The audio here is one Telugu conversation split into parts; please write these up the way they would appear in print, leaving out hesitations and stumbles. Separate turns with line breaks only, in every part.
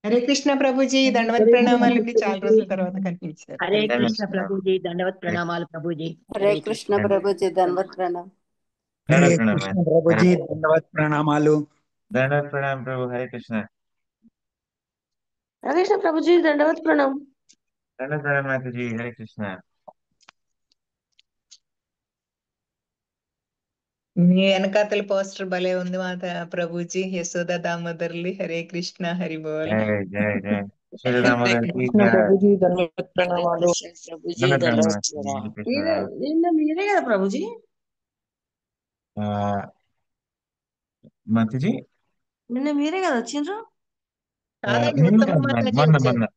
హరే కృష్ణ ప్రభుజీ, దండవత్
హరే కృష్ణ
ప్రణామాలండి. చాలా
ప్రభుజీ.
రోజుల తర్వాత కనిపించారు.
హరే
హరే
కృష్ణ
కృష్ణ.
ప్రభుజీ, దండవత్ ప్రణామాలు ప్రభుజీ.
హరే
హరే
కృష్ణ
కృష్ణ.
ప్రభుజీ, ధన్వత్ ప్రణామ్.
हरे
हरे
प्रणम
कृष्ण
हरे
प्रभुजी दंडवत प्रणामालु।
दंडवत प्रणाम प्रभु हरे कृष्ण
हरे कृष्ण प्रभु जी दंडवत प्रणाम।
दंडवत प्रणाम माता जी हरे कृष्ण
మీ వెనకాతల పోస్టర్ భలే ఉంది మాత ప్రభుజీ. యశోద దామోదర్లి. హరే కృష్ణ, హరి బోల్.
जय जय जय श्री
హరే
दामोदर की
कृष्ण
కృష్ణ.
जय
प्रभुजी दंडवत
హరే
प्रणामालु।
కృష్ణ ప్రభుజీ,
दंडवत प्रणाम
ధన్వత్
माता जी
ప్రణామ్.
हरे कृष्ण
నిన్న మీరే కదా ప్రభుజీ?
आ, माता जी
నిన్న మీరే కదా వచ్చిండ్రు?
కాదండి,
నిన్న
ఉత్తమ
కాదు మేడం,
మాతాజీ
మొన్న
వచ్చారు.
మొన్న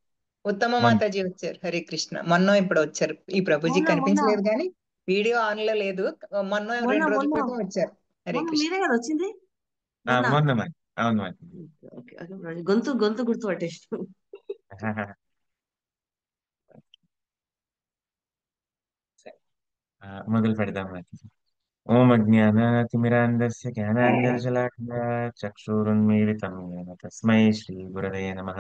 ఉత్తమ
మొన్న
మాతాజీ వచ్చారు. హరే కృష్ణ. మొన్న ఇప్పుడు వచ్చారు. ఈ ప్రభుజీ
మొన్న మొన్న
కనిపించలేదు కానీ వీడియో ఆన్ లో లేదు. మొన్న
మొన్న
2 రోజుల
మొన్న
క్రితం వచ్చారు. హరే
మొన్న
కృష్ణ.
మీరే కదా వచ్చింది?
ఆ,
మొన్న.
మొన్న మరి అవును మాత जी
ఓకే ఓకే ప్రభుజీ. గొంతు గొంతు గుర్తుపట్టేసి.
మొదలు పెడదాం మాత जी ఓం అజ్ఞానాతిమిరాంధస్య జ్ఞానాంజనశలాకయా చక్షురున్మీలితం येन తస్మై శ్రీగురవే నమః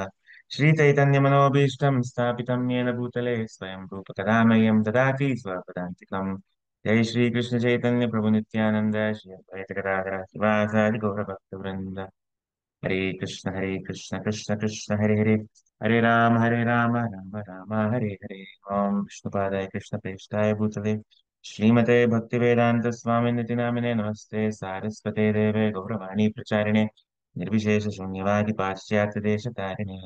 శ్రీచైతన్యమనోభీష్టం స్థాపితం येन భూతలే స్వయం రూప కదా మह्यं దదాతి స్వపదాంతికం జై శ్రీకృష్ణ చైతన్య ప్రభు నిత్యానంద శ్రీ అద్వైత గదాధర శివాసాది గౌరభక్తవృంద హరే కృష్ణ కృష్ణ కృష్ణ హరే హరే హరే రామ రామ రామ హరే హరే ఓం విష్ణుపాదాయ కృష్ణ ప్రేష్టాయ భూతలే श्रीमते भक्तिवेदांत स्वामी निति नामिने नमस्ते सारस्वते देवे गौरवाणी प्रचारिणे निर्विशेष शून्यवादि पाश्चात्य देश तारिणे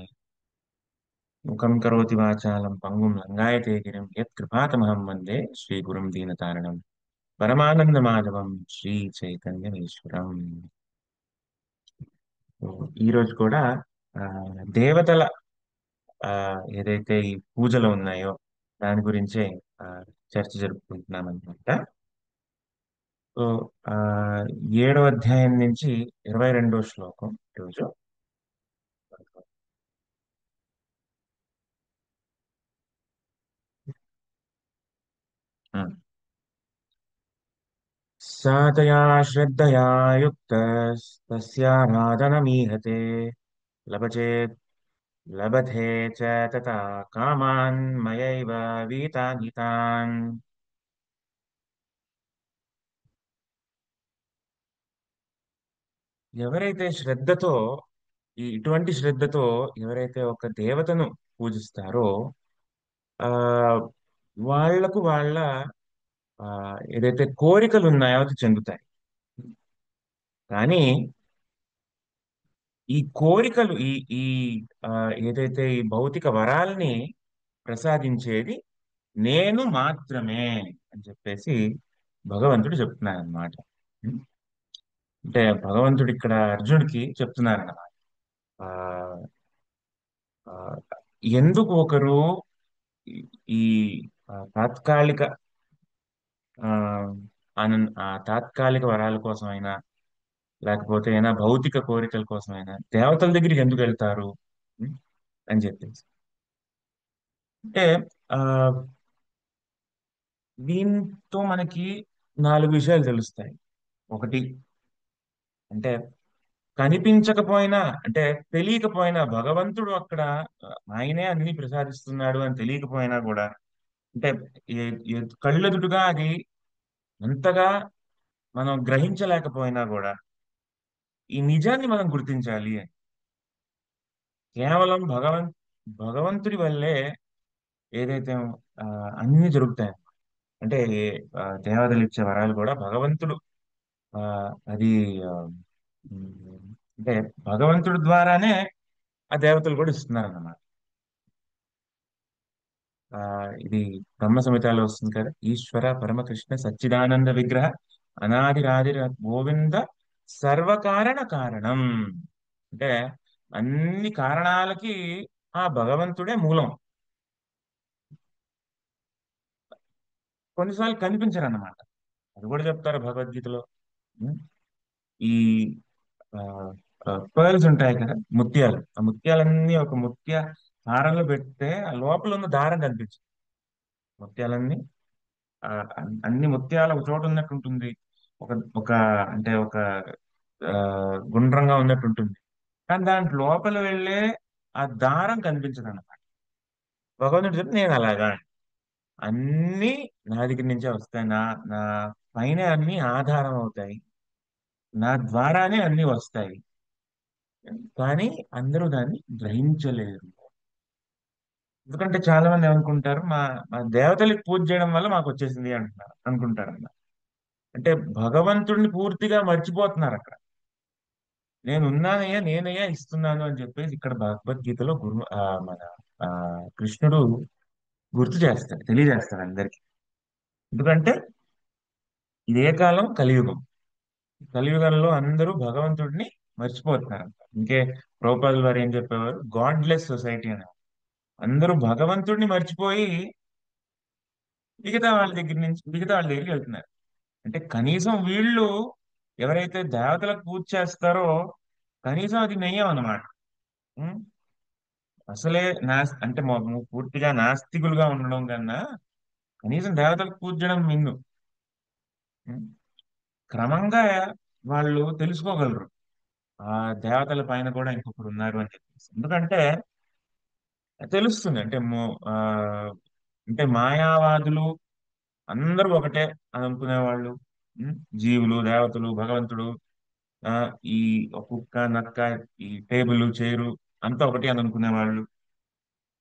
मुखं करोति वाचालं पंगुं लंगायते गिरिं यत्कृपातमहं वन्दे श्रीगुरुं दीनतारिणं పరమానందమాధవం శ్రీ చైతన్యమేశ్వరం. ఈ రోజు కూడా ఆ, దేవతల ఆ, ఏదైతే ఈ పూజలు ఉన్నాయో దాని గురించే ఆ, చర్చ జరుపుకుంటున్నాం అనమాట. సో ఆ 7వ అధ్యాయం నుంచి 22వ శ్లోకం ఈరోజు. ఉమ్. సాతయా శ్రద్ధయా యుక్త తస్యారాధనమీహతే లభచేత్ లభతే చ తథా కామాన్ మయైవ వీతాని తాన్. ఎవరైతే శ్రద్ధతో ఇటువంటి శ్రద్ధతో ఎవరైతే ఒక దేవతను పూజిస్తారో ఆ వాళ్లకు వాళ్ళ ఆ ఏదైతే కోరికలు ఉన్నాయో అది చెందుతాయి. కానీ ఈ కోరికలు ఈ ఈ ఆ, ఏదైతే ఈ భౌతిక వరాల్ని ప్రసాదించేది నేను మాత్రమే అని చెప్పేసి భగవంతుడు చెప్తున్నాడు అనమాట. అంటే భగవంతుడు ఇక్కడ అర్జునుడికి చెప్తున్నాడు అన్నమాట. ఆ, ఆ, ఎందుకు ఒకరు ఈ ఈ, తాత్కాలిక ఆ తాత్కాలిక వరాల కోసమైనా లేకపోతే ఏమైనా భౌతిక కోరికల కోసమైనా దేవతల దగ్గరికి ఎందుకు వెళ్తారు ఉం? అని చెప్పేసి అంటే ఆ దీంతో మనకి 4 విషయాలు తెలుస్తాయి. ఒకటి అంటే కనిపించకపోయినా అంటే తెలియకపోయినా భగవంతుడు అక్కడ ఆయనే అన్ని ప్రసాదిస్తున్నాడు అని తెలియకపోయినా కూడా అంటే కళ్ళెదుటుగా అది అంతగా మనం గ్రహించలేకపోయినా కూడా ఈ నిజాన్ని మనం గుర్తించాలి అని. కేవలం భగవంతుడి వల్లే ఏదైతే ఆ, అన్ని జరుగుతాయి. అంటే దేవతలు ఇచ్చే వరాలు కూడా భగవంతుడు ఆ, అది ఆ, ఉమ్, అంటే భగవంతుడి ద్వారానే ఆ దేవతలు కూడా ఇస్తున్నారు అన్నమాట. ఆ ఇది బ్రహ్మ సంహితలో వస్తుంది కదా, ఈశ్వర పరమకృష్ణ సచ్చిదానంద విగ్రహ అనాదిరాది గోవింద సర్వకారణ కారణం. అంటే అన్ని కారణాలకి ఆ భగవంతుడే మూలం. కొన్నిసార్లు కనిపించరు అన్నమాట. అది కూడా చెప్తారు భగవద్గీతలో. ఉం? ఈ పర్ల్స్ ఉంటాయి కదా, ముత్యాలు. ఆ ముత్యాలన్నీ ఒక హారంలో పెడితే ఆ లోపల ఉన్న దారం కనిపించదు. ముత్యాలన్నీ ఆ, అన్ని ముత్యాలు ఒక చోట ఉన్నట్టు ఉంటుంది. ఒక ఒక అంటే ఒక ఆ, గుండ్రంగా ఉన్నట్టు ఉంటుంది. కానీ దాంట్ లోపల వెళ్ళే ఆ దారం కనిపించదు అన్నమాట. భగవంతుడు చెప్తే నేను అలాగా అన్ని నా దగ్గర నుంచే వస్తాయి. నా పైన అన్ని ఆధారం అవుతాయి. నా ద్వారానే అన్ని వస్తాయి. కానీ అందరూ దాన్ని గ్రహించలేరు. ఎందుకంటే చాలా మంది ఏమనుకుంటారు, మా దేవతలకు పూజ చేయడం వల్ల మాకు వచ్చేసింది అంటున్నారు, అనుకుంటారు అన్నమాట. అంటే భగవంతుడిని పూర్తిగా మర్చిపోతున్నారు అక్కడ. నేను ఉన్నానయ్యా, నేనయ్యా ఇస్తున్నాను అని చెప్పేసి ఇక్కడ భగవద్గీతలో మన ఆ, కృష్ణుడు గుర్తు చేస్తాడు, తెలియజేస్తాడు అందరికి. ఎందుకంటే ఇదే కాలం కలియుగం. కలియుగంలో అందరూ భగవంతుడిని మర్చిపోతున్నారు. ఇంకే ప్రభుపాదుల వారు ఏం చెప్పేవారు, గాడ్లెస్ సొసైటీ అని. అందరూ భగవంతుడిని మర్చిపోయి మిగతా వాళ్ళ దగ్గరికి వెళ్తున్నారు. అంటే కనీసం వీళ్ళు ఎవరైతే దేవతలకు పూజ చేస్తారో కనీసం అది నెయ్యం అన్నమాట. ఉం? అసలే అంటే పూర్తిగా నాస్తికులుగా ఉండడం కన్నా కనీసం దేవతలకు పూజ చేయడం మిన్ను. ఉం? క్రమంగా వాళ్ళు తెలుసుకోగలరు ఆ దేవతల పైన కూడా ఇంకొకరు ఉన్నారు అని చెప్పేసి. ఎందుకంటే తెలుస్తుంది. అంటే మాయావాదులు అందరూ ఒకటే అని అనుకునే వాళ్ళు, ఉం? జీవులు, దేవతలు, భగవంతుడు, ఆ ఈ కుక్క, నక్క, ఈ టేబుల్, చైరు అంతా ఒకటి అని అనుకునే వాళ్ళు.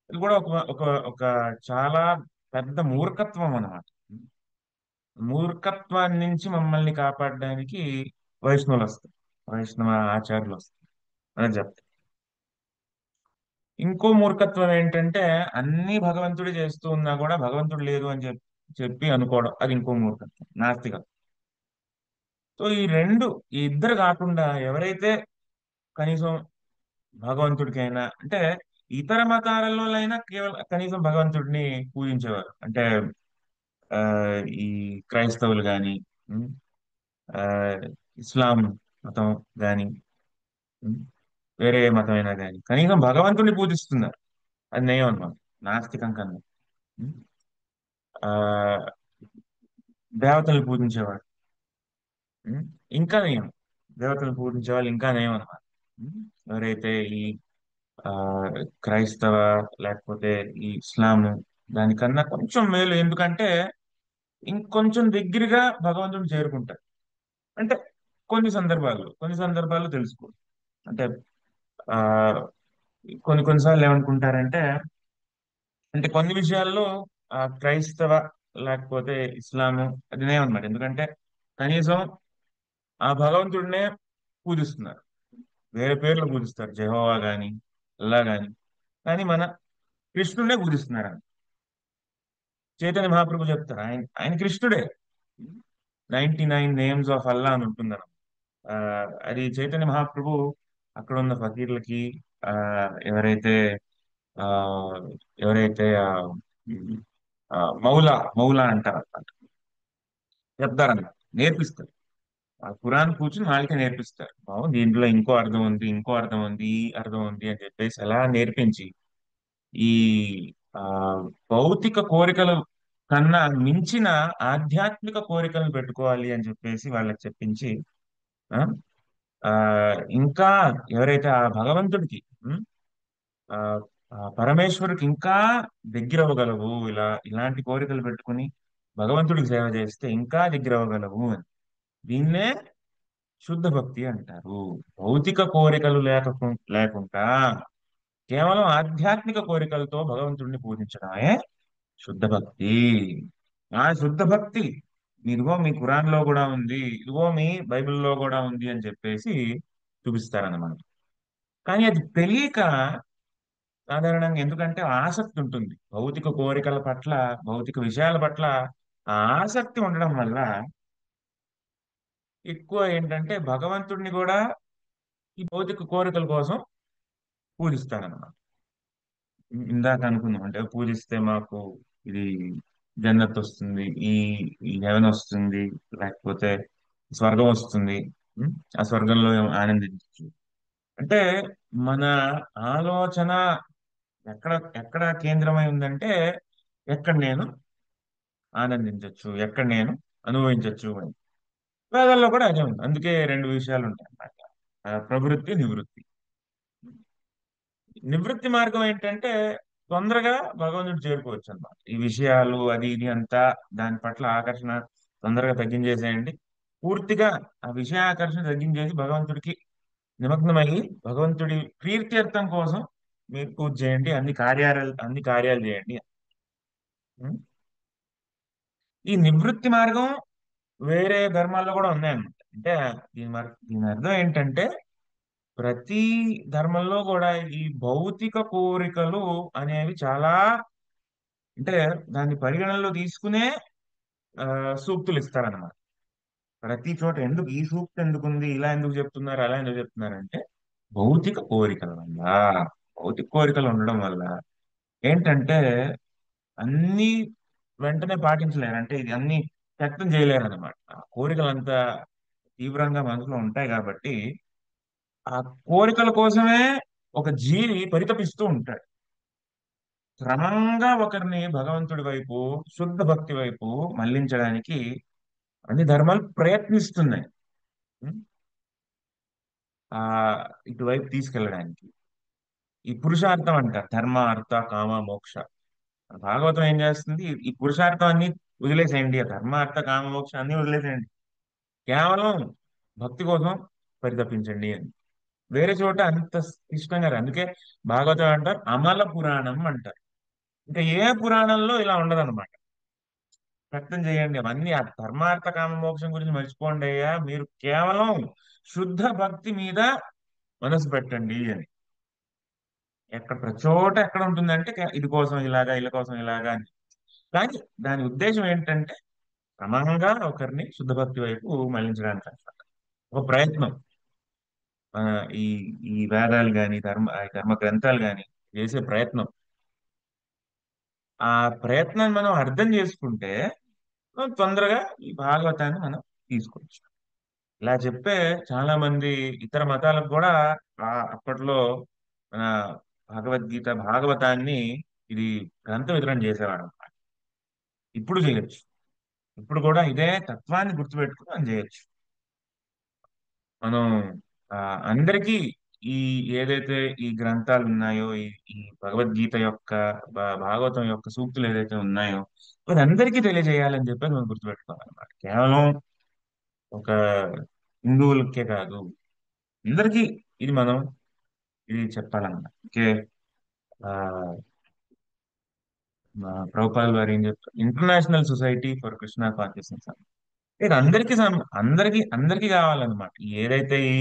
ఇది కూడా ఒక ఒక ఒక చాలా పెద్ద మూర్ఖత్వం అన్నమాట. మూర్ఖత్వాన్ని నుంచి మమ్మల్ని కాపాడడానికి వైష్ణవులు వస్తారు, వైష్ణవ ఆచార్యులు వస్తారు అని చెప్తారు. ఇంకో మూర్ఖత్వం ఏంటంటే అన్ని భగవంతుడే చేస్తూ ఉన్నా కూడా భగవంతుడు లేదు అని చెప్పి అనుకోవడం, అది ఇంకో మూర్ఖత్వం, నాస్తికం. సో ఈ ఇద్దరు కాకుండా ఎవరైతే కనీసం భగవంతుడికైనా అంటే ఇతర మతాలలోనైనా కేవలం కనీసం భగవంతుడిని పూజించేవారు. అంటే ఆ ఈ క్రైస్తవులు గాని, ఉమ్, ఆ ఇస్లాం మతం గాని, ఉమ్, వేరే మతమైనా గాని కనీసం భగవంతుడిని పూజిస్తున్నారు. అది నయం అన్నమాట, నాస్తికం కన్నా. ఉమ్, ఆ దేవతల్ని పూజించేవాడు, ఉమ్, ఇంకా నయం. దేవతల్ని పూజించే వాళ్ళు ఇంకా నయం అన్నమాట. ఎవరైతే ఈ ఆ క్రైస్తవ లేకపోతే ఈ ఇస్లాం దానికన్నా కొంచెం మేలు. ఎందుకంటే ఇంకొంచెం దగ్గరగా భగవంతుని చేరుకుంటారు. అంటే కొన్ని సందర్భాల్లో తెలుసుకో. అంటే ఆ కొన్నిసార్లు ఏమనుకుంటారంటే, అంటే కొన్ని విషయాల్లో క్రైస్తవ లేకపోతే ఇస్లాము అది నేమన్నమాట. ఎందుకంటే కనీసం ఆ భగవంతుడినే పూజిస్తున్నారు, వేరే పేర్లు పూజిస్తారు, జెహోవా గాని అల్లా గాని. కానీ మన కృష్ణుడినే పూజిస్తున్నారు. చైతన్య మహాప్రభు చెప్తారు, ఆయన ఆయన కృష్ణుడే. 99 నేమ్స్ ఆఫ్ అల్లా అని ఉంటుందన్న. ఆ, అది చైతన్య మహాప్రభు అక్కడ ఉన్న ఫకీర్లకి, ఆ ఎవరైతే ఆ ఎవరైతే ఆ, మౌలా మౌలా అంటారు అన్నమాట, చెప్తారన్నమాట, నేర్పిస్తారు. ఆ ఖురాన్ కూర్చుని వాళ్ళకే నేర్పిస్తారు. దీంట్లో ఇంకో అర్థం ఉంది, ఇంకో అర్థం ఉంది, ఈ అర్థం ఉంది అని చెప్పేసి అలా నేర్పించి ఈ ఆ భౌతిక కోరికలు కన్నా మించిన ఆధ్యాత్మిక కోరికలను పెట్టుకోవాలి అని చెప్పేసి వాళ్ళకి చెప్పించి, ఆ ఆ, ఇంకా ఎవరైతే ఆ భగవంతుడికి, ఆ ఆ పరమేశ్వరుడికి ఇంకా దగ్గర అవ్వగలవు, ఇలాంటి కోరికలు పెట్టుకుని భగవంతుడికి సేవ చేస్తే ఇంకా దగ్గర అవ్వగలవు అని. దీన్నే శుద్ధ భక్తి అంటారు. భౌతిక కోరికలు లేకుండా కేవలం ఆధ్యాత్మిక కోరికలతో భగవంతుడిని పూజించడమే శుద్ధ భక్తి. ఆ శుద్ధ భక్తి ఇదిగో మీ ఖురాన్ లో కూడా ఉంది, ఇదిగో మీ బైబిల్లో కూడా ఉంది అని చెప్పేసి చూపిస్తారన్నమాట. కానీ అది తెలియక సాధారణంగా, ఎందుకంటే ఆసక్తి ఉంటుంది భౌతిక కోరికల పట్ల, భౌతిక విషయాల పట్ల ఆ ఆసక్తి ఉండడం వల్ల ఎక్కువ ఏంటంటే భగవంతుడిని కూడా ఈ భౌతిక కోరికల కోసం పూజిస్తారన్నమాట. ఇందాక అనుకున్నాం, అంటే పూజిస్తే మాకు ఇది జన్నత్ వస్తుంది, ఈ ఈ హెవెన్ వస్తుంది, లేకపోతే స్వర్గం వస్తుంది. ఉం? ఆ స్వర్గంలో ఆనందించచ్చు. అంటే మన ఆలోచన ఎక్కడ ఎక్కడ కేంద్రమై ఉందంటే ఎక్కడ నేను ఆనందించవచ్చు, ఎక్కడ నేను అనుభవించవచ్చు అని. వేదాల్లో కూడా అదే ఉంది. అందుకే రెండు విషయాలు ఉంటాయి అన్నమాట, ప్రవృత్తి, నివృత్తి. నివృత్తి మార్గం ఏంటంటే తొందరగా భగవంతుడు చేరుకోవచ్చు అన్నమాట. ఈ విషయాలు అది ఇది అంతా దాని పట్ల ఆకర్షణ తొందరగా తగ్గించేసేయండి. పూర్తిగా ఆ విషయ ఆకర్షణ తగ్గించేసి భగవంతుడికి నిమగ్నమయ్యి భగవంతుడి ప్రీత్యర్థం కోసం మీరు పూజ చేయండి, అన్ని కార్యాలు చేయండి. ఉం? ఈ నివృత్తి మార్గం వేరే ధర్మాల్లో కూడా ఉన్నాయన్నమాట. అంటే దీని అర్థం ఏంటంటే ప్రతి ధర్మంలో కూడా ఈ భౌతిక కోరికలు అనేవి చాలా, అంటే దాన్ని పరిగణనలో తీసుకునే సూక్తులు ఇస్తారన్నమాట. ప్రతి చోట ఎందుకు ఈ సూక్తి ఎందుకుంది, ఇలా ఎందుకు చెప్తున్నారు, అలా ఎందుకు చెప్తున్నారంటే భౌతిక కోరికల వల్ల. భౌతిక కోరికలు ఉండడం వల్ల ఏంటంటే అన్ని వెంటనే పాటించలేరు, అంటే ఇది అన్ని వ్యక్తం చేయలేరు అనమాట. ఆ కోరికలు అంత తీవ్రంగా మనసులో ఉంటాయి కాబట్టి ఆ కోరికల కోసమే ఒక జీవి పరితపిస్తూ ఉంటాడు. క్రమంగా ఒకరిని భగవంతుడి వైపు, శుద్ధ భక్తి వైపు మళ్లించడానికి అన్ని ధర్మాలు ప్రయత్నిస్తున్నాయి. ఉం? ఆ ఇటువైపు తీసుకెళ్ళడానికి ఈ పురుషార్థం అంటారు, ధర్మ అర్థ కామ మోక్ష. భాగవతం ఏం చేస్తుంది, ఈ పురుషార్థం అన్ని వదిలేసేయండి, ఆ ధర్మ అర్థ కామ మోక్ష అన్ని వదిలేసేయండి, కేవలం భక్తి కోసం పరితపించండి అని. వేరే చోట అంత ఇష్టంగా రాదు. అందుకే భాగవతం అంటారు అమల పురాణం అంటారు. ఇంకా ఏ పురాణంలో ఇలా ఉండదన్నమాట. వ్యక్తం చేయండి అవన్నీ, ఆ ధర్మార్థ కామ మోక్షం గురించి మర్చిపోండి అయ్యా, మీరు కేవలం శుద్ధ భక్తి మీద మనసు పెట్టండి అని. ప్రతి చోట ఎక్కడ ఉంటుందంటే ఇది కోసం ఇలాగా, ఇళ్ళ కోసం ఇలాగా అని. కానీ దాని ఉద్దేశం ఏంటంటే క్రమంగా ఒకరిని శుద్ధ భక్తి వైపు మళ్లించడానికి అన్నమాట. ఒక ప్రయత్నం. ఆ, ఈ ఈ వేదాలు గాని ధర్మ గ్రంథాలు గాని చేసే ప్రయత్నం. ఆ ప్రయత్నాన్ని మనం అర్థం చేసుకుంటే మనం తొందరగా ఈ భాగవతాన్ని మనం తీసుకోవచ్చు. ఇలా చెప్పే చాలా మంది ఇతర మతాలకు కూడా అప్పట్లో మన భగవద్గీత భాగవతాన్ని ఇది గ్రంథ వితరణ చేసేవాడు అన్నమాట. ఇప్పుడు చేయొచ్చు. ఇప్పుడు కూడా ఇదే తత్వాన్ని గుర్తుపెట్టుకుని మనం చేయొచ్చు. మనం ఆ, అందరికీ ఈ ఏదైతే ఈ గ్రంథాలు ఉన్నాయో, ఈ భగవద్గీత యొక్క భాగవతం యొక్క సూక్తులు ఏదైతే ఉన్నాయో అది అందరికీ తెలియజేయాలని చెప్పి మనం గుర్తుపెట్టుకోవాలన్నమాట. కేవలం ఒక హిందువులకే కాదు, అందరికీ ఇది మనం ఇది చెప్పాలన్నమాట. ఓకే. ఆ ప్రభుపాల్ వారు ఏం చెప్తారు, international society for Krishna consciousness. ఇది అందరికీ కావాలన్నమాట. ఏదైతే ఈ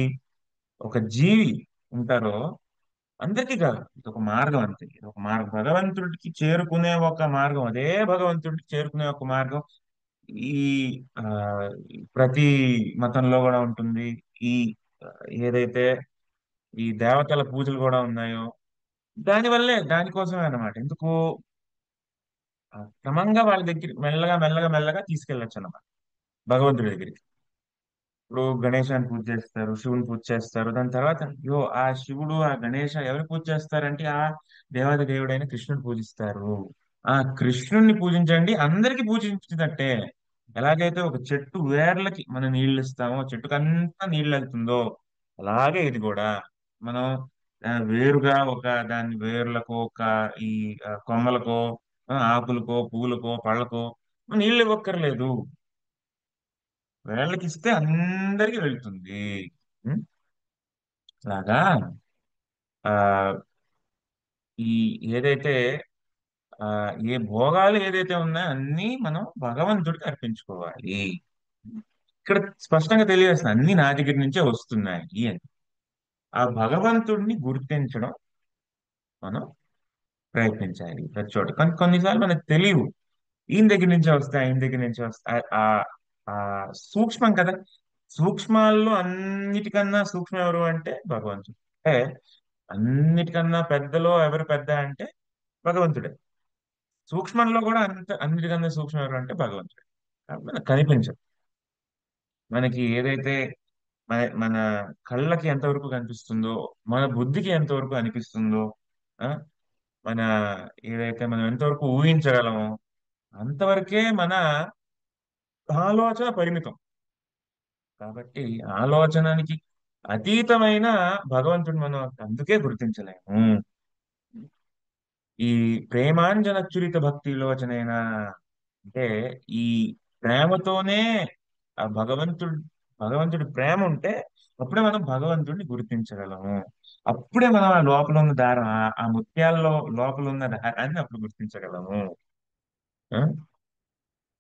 ఒక జీవి ఉంటారో అందరికీ కాదు, ఇది ఒక మార్గం అంతే. ఇది ఒక మార్గం, భగవంతుడికి చేరుకునే ఒక మార్గం. అదే భగవంతుడికి చేరుకునే ఒక మార్గం ఈ ఆ ప్రతి మతంలో కూడా ఉంటుంది. ఈ ఆ, ఏదైతే ఈ దేవతల పూజలు కూడా ఉన్నాయో దానికోసమే అన్నమాట. ఎందుకు క్రమంగా వాళ్ళ దగ్గర మెల్లగా మెల్లగా మెల్లగా తీసుకెళ్ళచ్చు అన్నమాట భగవంతుడి దగ్గరికి. ఇప్పుడు గణేశాన్ని పూజ చేస్తారు, శివుని పూజ చేస్తారు, దాని తర్వాత అయ్యో ఆ శివుడు ఆ గణేష ఎవరు పూజ చేస్తారంటే ఆ దేవాది దేవుడైన కృష్ణుని పూజిస్తారు. ఆ కృష్ణుణ్ణి పూజించండి, అందరికి పూజించినట్టే. ఎలాగైతే ఒక చెట్టు వేర్లకి మనం నీళ్లు ఇస్తామో, చెట్టుకంతా నీళ్ళు వెళ్తుందో అలాగే ఇది కూడా మనం వేరుగా ఒక దాని వేర్లకో ఒక ఈ కొమ్మలకో ఆకులకో పువ్వులకో పళ్ళకో నీళ్ళు ఇవ్వక్కర్లేదు, వేళ్ళకి ఇస్తే అందరికి వెళ్తుంది. ఉం? అలాగా ఆ ఈ ఏదైతే ఆ ఏ భోగాలు ఏదైతే ఉన్నాయో అన్ని మనం భగవంతుడికి అర్పించుకోవాలి. ఇక్కడ స్పష్టంగా తెలియజేస్తుంది అన్ని నా దగ్గర నుంచే వస్తున్నాయి అని. ఆ భగవంతుడిని గుర్తించడం మనం ప్రయత్నించాలి ప్రతి చోట. కానీ కొన్నిసార్లు మనకు తెలియవు, ఈయన దగ్గర నుంచే వస్తాయి. ఆ సూక్ష్మం కదా. సూక్ష్మాల్లో అన్నిటికన్నా సూక్ష్మం ఎవరు అంటే భగవంతుడు. అంటే అన్నిటికన్నా పెద్దలో ఎవరు పెద్ద అంటే భగవంతుడే. సూక్ష్మంలో కూడా అన్నిటికన్నా సూక్ష్మం ఎవరు అంటే భగవంతుడే. కాబట్టి మనకు కనిపించదు. మనకి ఏదైతే మన కళ్ళకి ఎంతవరకు కనిపిస్తుందో, మన బుద్ధికి ఎంతవరకు అనిపిస్తుందో, ఆ మన ఏదైతే మనం ఎంతవరకు ఊహించగలమో అంతవరకే మన ఆలోచన పరిమితం. కాబట్టి ఆలోచనకి అతీతమైన భగవంతుడు మనం అందుకే గుర్తించలేము. ఈ ప్రేమాంజనచురిత భక్తిలోచనైన అంటే ఈ ప్రేమతోనే ఆ భగవంతుడి ప్రేమ ఉంటే అప్పుడే మనం భగవంతుడిని గుర్తించగలము. అప్పుడే మనం ఆ లోపల ఉన్న దారం ఆ ముత్యాల్లో లోపల ఉన్న దారాన్ని అప్పుడు గుర్తించగలము. ఆ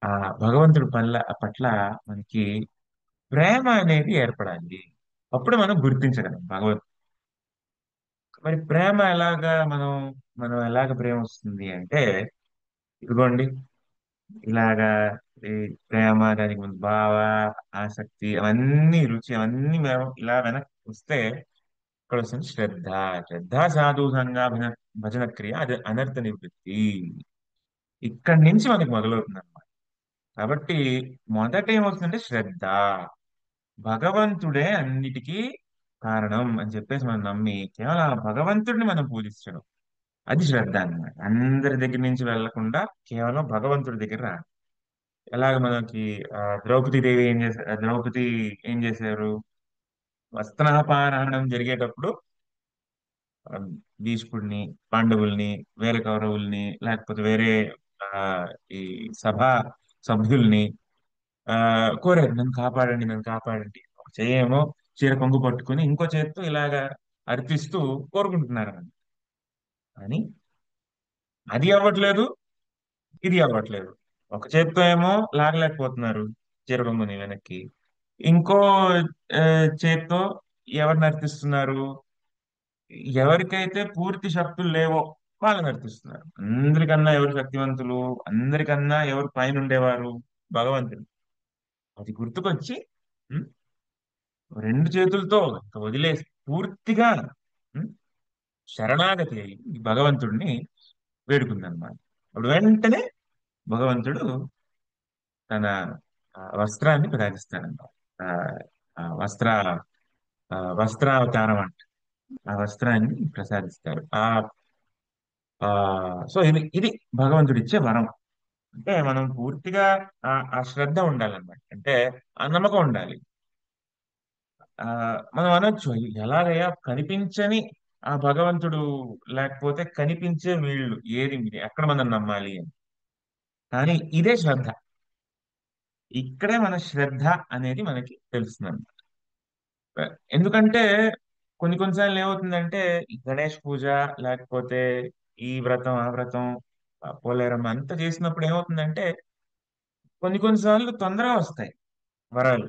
ఆ భగవంతుడి పట్ల మనకి ప్రేమ అనేది ఏర్పడాలి. అప్పుడు మనం గుర్తించగలం మరి ప్రేమ మనం ఎలాగ ప్రేమ వస్తుంది అంటే ఇదిగోండి ఇలాగా ఈ ప్రేమ దానికి ముందు భావ ఆసక్తి అవన్నీ రుచి అవన్నీ మేము ఇలా వెనక్కి వస్తే ఇక్కడ వస్తుంది శ్రద్ధ. శ్రద్ధ సాధుసంగా భజన క్రియ అది అనర్థ నివృత్తి. ఇక్కడి నుంచి మనకి మొదలవుతుంది అనమాట. కాబట్టి మొదట ఏమవుతుందంటే శ్రద్ధ. భగవంతుడే అన్నిటికీ కారణం అని చెప్పేసి మనం నమ్మి కేవలం ఆ భగవంతుడిని మనం పూజించడం అది శ్రద్ధ అన్నమాట. అందరి దగ్గర నుంచి వెళ్లకుండా కేవలం భగవంతుడి దగ్గర రా. ఎలాగ మనకి ద్రౌపది దేవి ద్రౌపది ఏం చేశారు? వస్త్రాపహరణం జరిగేటప్పుడు ఆ, భీష్ముడిని, పాండవుల్ని, వేరే కౌరవుల్ని, లేకపోతే వేరే ఆ ఈ సభా సభ్యుల్ని ఆ కోరారు, నన్ను కాపాడండి. ఒక చెయ్యేమో చీర కొంగు పట్టుకుని ఇంకో చేత్తో ఇలాగా అర్థిస్తూ కోరుకుంటున్నారు అని. అది అవ్వట్లేదు, ఇది అవ్వట్లేదు. ఒక చేత్తో ఏమో లాగలేకపోతున్నారు చీర కొంగుని వెనక్కి, ఇంకో ఆ, చేత్తో ఎవరు నర్తిస్తున్నారు? ఎవరికైతే పూర్తి శక్తులు లేవో వాళ్ళు నర్తిస్తున్నారు. అందరికన్నా ఎవరు శక్తివంతులు? అందరికన్నా ఎవరు పైన ఉండేవారు? భగవంతుడు. అది గుర్తుకొచ్చి ఉం, రెండు చేతులతో ఇంకా వదిలేసి పూర్తిగా ఉం, శరణాగతి అయి ఈ భగవంతుడిని వేడుకుందన్నమాట. అప్పుడు వెంటనే భగవంతుడు తన వస్త్రాన్ని ప్రదర్శిస్తాడన్నమాట. ఆ ఆ వస్త్రావతారం అంట. ఆ వస్త్రాన్ని ప్రసాదిస్తారు. ఆ సో ఇది భగవంతుడు ఇచ్చే వరం. అంటే మనం పూర్తిగా ఆ శ్రద్ధ ఉండాలన్నమాట. అంటే ఆ నమ్మకం ఉండాలి. ఆ మనం అనొచ్చు, ఎలాగయ్యా కనిపించని ఆ భగవంతుడు లేకపోతే కనిపించే వీళ్ళు ఏది ఎక్కడ మనం నమ్మాలి అని. కానీ ఇదే శ్రద్ధ. ఇక్కడే మన శ్రద్ధ అనేది మనకి తెలుస్తుంది. ఎందుకంటే కొన్నిసార్లు ఏమవుతుందంటే ఈ గణేష్ పూజ లేకపోతే ఈ వ్రతం ఆ వ్రతం పోలేరమ్మ అంతా చేసినప్పుడు ఏమవుతుందంటే కొన్నిసార్లు తొందరగా వస్తాయి వరాలు.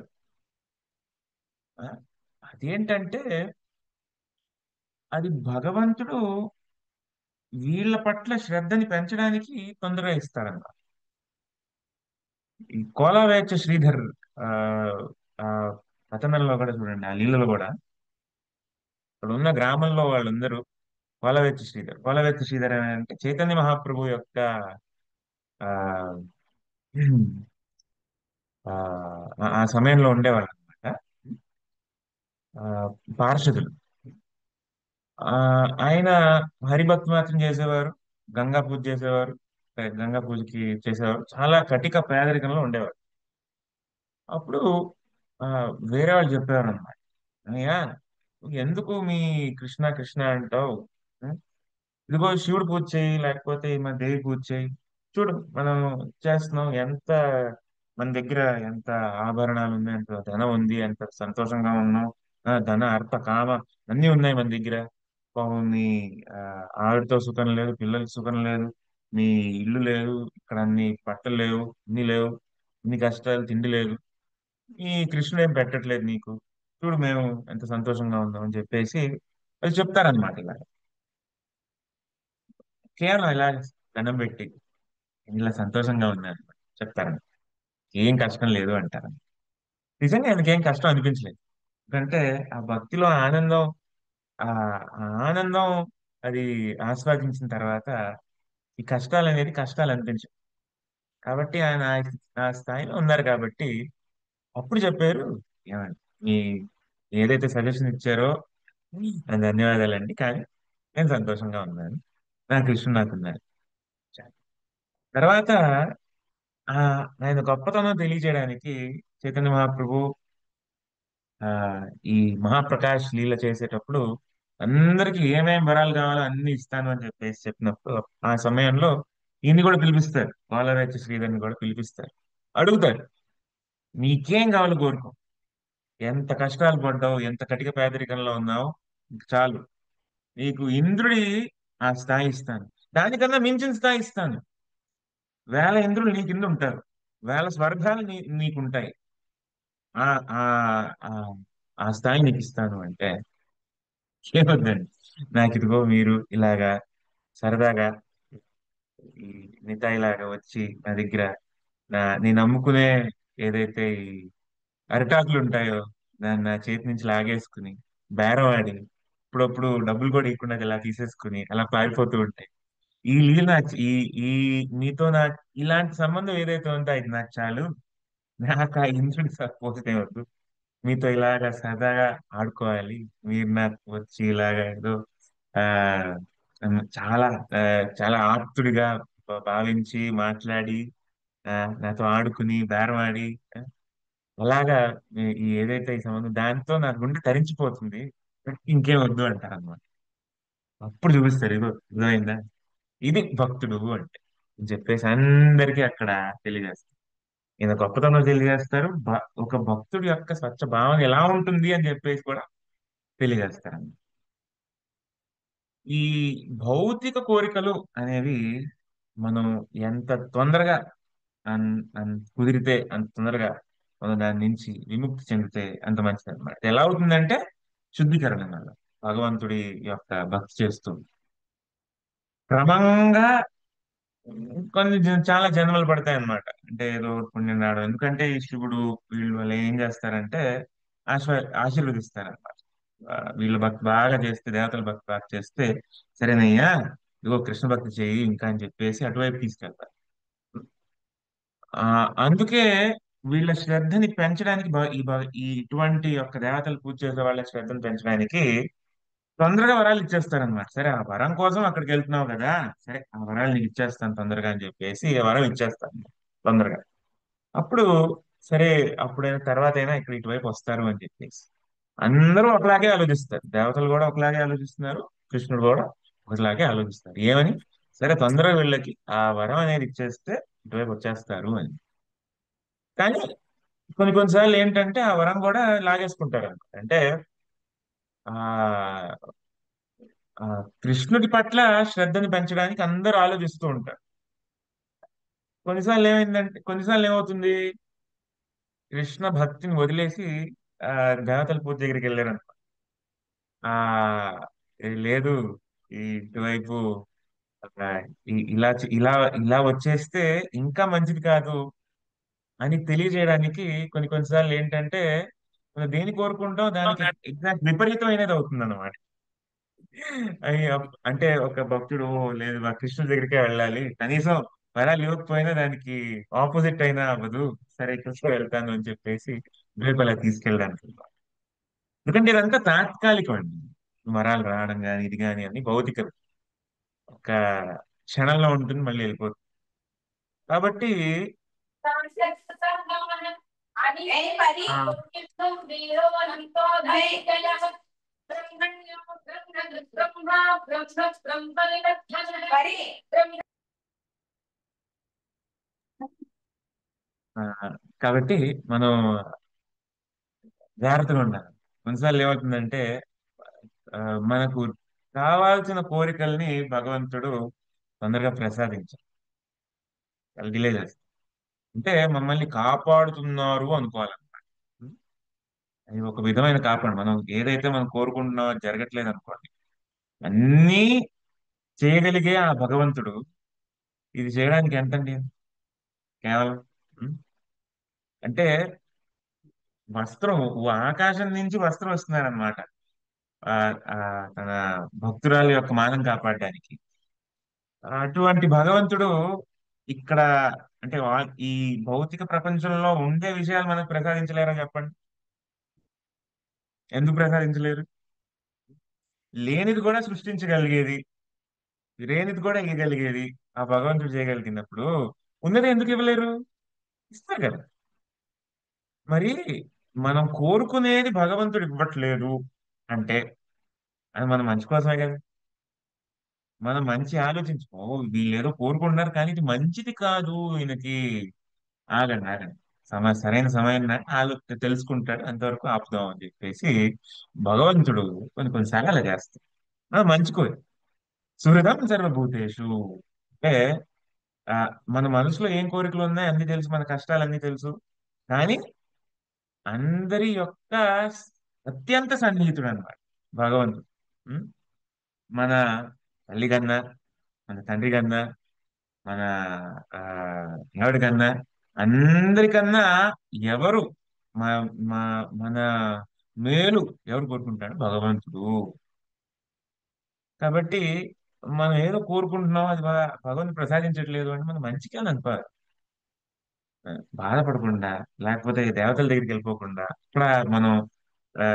ఆ, అదేంటంటే అది భగవంతుడు వీళ్ళ పట్ల శ్రద్ధని పెంచడానికి తొందరగా ఇస్తాడన్నమాట. ఈ కోలావేచ శ్రీధర్ ఆ ఆ పతనంలో కూడా చూడండి, ఆ లీలలో కూడా ఇక్కడ ఉన్న గ్రామంలో వాళ్ళందరూ కోలవెత్తి శ్రీధర్ అని అంటే చైతన్య మహాప్రభు యొక్క ఆ ఆ ఆ సమయంలో ఉండేవాళ్ళు అనమాట. ఆ పార్షదులు. ఆ ఆయన హరిభక్తి మాత్రం చేసేవారు, గంగా పూజ చేసేవారు, గంగా పూజకి చేసేవారు, చాలా కటిక పేదరికంలో ఉండేవారు. అప్పుడు ఆ వేరే వాళ్ళు చెప్పేవారు అనమాట, అయ్యా నువ్వు ఎందుకు మీ కృష్ణ కృష్ణ అంటావు? ఇదిగో శివుడు పూజ చేయి, లేకపోతే మన దేవి పూజ చేయి. చూడు మనం చేస్తున్నాం, మన దగ్గర ఎంత ఆభరణాలు ఉన్నాయి, ఎంత ధనం ఉంది, ఎంత సంతోషంగా ఉన్నాం. ధన అర్థ కామ అన్నీ ఉన్నాయి మన దగ్గర. పాపం మీ ఆ, ఆవిడతో సుఖం లేదు, పిల్లలకి సుఖం లేదు, మీ ఇల్లు లేదు, ఇక్కడ అన్ని బట్టలు లేవు, ఇన్ని లేవు, ఇన్ని కష్టాలు, తిండి లేదు. ఈ కృష్ణుడు ఏం పెట్టట్లేదు నీకు. చూడు మేము ఎంత సంతోషంగా ఉన్నాం అని చెప్పేసి అది చెప్తారనమాట. ఇలా కేవలం ఇలా దండం పెట్టి ఇలా సంతోషంగా ఉన్నారు చెప్తారని, ఏం కష్టం లేదు అంటారు. నిజంగా ఆయనకి ఏం కష్టం అనిపించలేదు. ఎందుకంటే ఆ భక్తిలో ఆనందం, ఆ ఆ ఆనందం అది ఆస్వాదించిన తర్వాత ఈ కష్టాలు అనేది కష్టాలు అనిపించవు. కాబట్టి ఆయన ఆ స్థాయిలో ఉన్నారు కాబట్టి అప్పుడు చెప్పారు, ఏమండి మీ ఏదైతే సజెషన్ ఇచ్చారో ధన్యవాదాలండి, కానీ నేను సంతోషంగా ఉన్నాను, నా కృష్ణుడు నాకున్నాడు. తర్వాత ఆ ఆయన గొప్పతనం తెలియజేయడానికి చైతన్య మహాప్రభు ఆ ఈ మహాప్రకాష్ లీల చేసేటప్పుడు అందరికి ఏమేం వరాలు కావాలో అన్ని ఇస్తాను అని చెప్పేసి చెప్పినప్పుడు ఆ సమయంలో ఈయన్ని కూడా పిలిపిస్తారు, పోలరాజు శ్రీధర్ని కూడా పిలిపిస్తారు. అడుగుతారు, నీకేం కావాలో కోరుకో, ఎంత కష్టాలు పడ్డావు, ఎంత కటిక పేదరికంలో ఉన్నావు, చాలు, నీకు ఇంద్రుడి ఆ స్థాయి ఇస్తాను, దానికన్నా మించిన స్థాయి ఇస్తాను, వేల ఇంద్రులు నీ కింద ఉంటారు, వేల స్వర్గాలు నీకుంటాయి, ఆ ఆ ఆ ఆ స్థాయి నీకు ఇస్తాను అంటే ఏమొద్దండి, నాకు ఇదిగో మీరు ఇలాగా సరదాగా ఈ నితాయి లాగా వచ్చి నా దగ్గర నేను అమ్ముకునే ఏదైతే ఈ అరిటాకులు ఉంటాయో దాన్ని నా చేతి నుంచి లాగేసుకుని బేరం ఆడి ఇప్పుడప్పుడు డబ్బులు కూడా ఇవ్వకుండా ఇలా తీసేసుకుని అలా పారిపోతూ ఉంటాయి. ఈ లీల ఈ ఈ మీతో ఇలాంటి సంబంధం ఏదైతే ఉందో అది నాకు చాలు, నాకు ఆ ఇంద్రుడి పోతే వద్దు, మీతో ఇలాగా సరదాగా ఆడుకోవాలి, మీరు నాకు వచ్చి ఇలాగా ఏదో ఆ చాలా ఆ, చాలా ఆప్తుడిగా భావించి మాట్లాడి ఆ, నాతో ఆడుకుని బేరం ఆడి అలాగా ఈ ఏదైతే ఈ సంబంధం దాంతో నా గుండె తరించిపోతుంది, ఇంకేం వద్దు అంటారు అనమాట. అప్పుడు చూపిస్తారు, ఇదో ఇదైందా, ఇది భక్తుడు అంటే అని చెప్పేసి అందరికీ అక్కడ తెలియజేస్తారు. ఈయన గొప్పతనం తెలియజేస్తారు, ఒక భక్తుడి యొక్క స్వచ్ఛ భావన ఎలా ఉంటుంది అని చెప్పేసి కూడా తెలియజేస్తారు. ఈ భౌతిక కోరికలు అనేవి మనం ఎంత తొందరగా కుదిరితే అంత తొందరగా మనం దాని నుంచి విముక్తి చెందితే అంత మంచిది అనమాట. ఎలా అవుతుందంటే శుద్ధీకరణ వల్ల భగవంతుడి యొక్క భక్తి చేస్తూ క్రమంగా చాలా జన్మలు పడతాయి అన్నమాట. అంటే ఏదో పుణ్యం రావడం, ఎందుకంటే ఈ శివుడు వీళ్ళు వాళ్ళు ఏం చేస్తారంటే ఆశీర్వదిస్తారన్నమాట. వీళ్ళు భక్తి బాగా చేస్తే, దేవతల భక్తి బాగా చేస్తే సరేనయ్యా ఇదిగో కృష్ణ భక్తి చేయి ఇంకా అని చెప్పేసి అటువైపు తీసుకెళ్తారు. ఆ అందుకే వీళ్ళ శ్రద్ధని పెంచడానికి ఈ ఇటువంటి యొక్క దేవతలు పూజ చేసే వాళ్ళ శ్రద్ధను పెంచడానికి తొందరగా వరాలు ఇచ్చేస్తారనమాట. సరే ఆ వరం కోసం అక్కడికి వెళ్తున్నావు కదా, సరే ఆ వరాలు నీకు ఇచ్చేస్తాను తొందరగా అని చెప్పేసి ఆ వరం ఇచ్చేస్తాను తొందరగా. అప్పుడు సరే అప్పుడైనా తర్వాత అయినా ఇక్కడ ఇటువైపు వస్తారు అని చెప్పేసి అందరూ ఒకలాగే ఆలోచిస్తారు, దేవతలు కూడా ఒకలాగే ఆలోచిస్తున్నారు, కృష్ణుడు కూడా ఒకలాగే ఆలోచిస్తారు. ఏమని, సరే తొందరగా వీళ్ళకి ఆ వరం అనేది ఇచ్చేస్తే ఇటువైపు వచ్చేస్తారు అని. కానీ కొన్నిసార్లు ఏంటంటే ఆ వరం కూడా లాగేసుకుంటారు అనమాట. అంటే ఆ ఆ కృష్ణుడి పట్ల శ్రద్ధని పెంచడానికి అందరూ ఆలోచిస్తూ ఉంటారు. కొన్నిసార్లు ఏమవుతుంది, కృష్ణ భక్తిని వదిలేసి ఆ దేవతల పూజ దగ్గరికి వెళ్ళారు ఆ లేదు ఈ ఇటువైపు ఆ, ఇలా ఇలా వచ్చేస్తే ఇంకా మంచిది కాదు అని తెలియజేయడానికి కొన్నిసార్లు ఏంటంటే మనం దేని కోరుకుంటాం దానికి ఎగ్జాక్ట్ విపరీతమైనది అవుతుంది అన్నమాట. అంటే ఒక భక్తుడు "ఓ, లేదు మా కృష్ణుడి దగ్గరికే వెళ్ళాలి, కనీసం వరాలు ఇవ్వకపోయినా దానికి ఆపోజిట్ అయినా అవ్వదు, సరే కృష్ణ వెళ్తాను అని చెప్పేసి రేపు అలా తీసుకెళ్ళడానికి. ఎందుకంటే ఇదంతా తాత్కాలికం అండి, వరాలు రావడం కానీ ఇది కానీ అన్ని భౌతికం, ఒక క్షణంలో ఉంటుంది మళ్ళీ వెళ్ళిపోతుంది. కాబట్టి ఆ, కాబట్టి మనం జాగ్రత్తగా ఉండాలి. కొన్నిసార్లు ఏమవుతుందంటే ఆ, మనకు కావాల్సిన కోరికల్ని భగవంతుడు తొందరగా ప్రసాదించాలి, డిలే చేస్తాడు. అంటే మమ్మల్ని కాపాడుతున్నారు అనుకోవాలన్నమాట. అది ఒక విధమైన కాపాడు, మనం ఏదైతే మనం కోరుకుంటున్నామో అది జరగట్లేదు అనుకోండి, అన్నీ చేయగలిగే ఆ భగవంతుడు ఇది చేయడానికి ఎంతండి, కేవలం ఉం? అంటే వస్త్రం, ఆకాశం నుంచి వస్త్రం వస్తున్నారనమాట ఆ ఆ తన భక్తురాలి యొక్క మానం కాపాడడానికి. అటువంటి భగవంతుడు ఇక్కడ అంటే ఈ భౌతిక ప్రపంచంలో ఉండే విషయాలు మనకు ప్రసాదించలేరా చెప్పండి, ఎందుకు ప్రసాదించలేరు? లేనిది కూడా సృష్టించగలిగేది, లేనిది కూడా ఇవ్వగలిగేది ఆ భగవంతుడు చేయగలిగినప్పుడు ఉన్నది ఎందుకు ఇవ్వలేరు? ఇస్తారు కదా. మరి మనం కోరుకునేది భగవంతుడు ఇవ్వట్లేదు అంటే అది మన మంచి కోసమే కదా. మనం మంచి ఆలోచించు, ఓ వీళ్ళు ఏదో కోరుకుంటున్నారు కానీ ఇది మంచిది కాదు ఈయనకి, ఆగండి ఆగండి, సరైన సమయం తెలుసుకుంటాడు, అంతవరకు ఆపుదాం అని చెప్పేసి భగవంతుడు కొన్ని కొన్నిసార్లు అలా చేస్తాడు. మంచి కోరి సుహృదం సర్వభూతేషు అంటే ఆ, మన మనసులో ఏం కోరికలు ఉన్నాయి అన్ని తెలుసు, మన కష్టాలు అన్ని తెలుసు. కానీ అందరి యొక్క అత్యంత సన్నిహితుడు అన్నమాట భగవంతుడు. ఉం? మన తల్లి కన్నా, మన తండ్రి కన్నా, మన ఆ దేవుడి కన్నా, అందరికన్నా ఎవరు మా మా మన మేలు ఎవరు కోరుకుంటాడు? భగవంతుడు. కాబట్టి మనం ఏదో కోరుకుంటున్నాం, అది భగవంతుడు ప్రసాదించట్లేదు అంటే మనం మంచిగా అనుకోవాలి. బాధపడకుండా, లేకపోతే దేవతల దగ్గరికి వెళ్ళిపోకుండా, ఇక్కడ మనం ఆ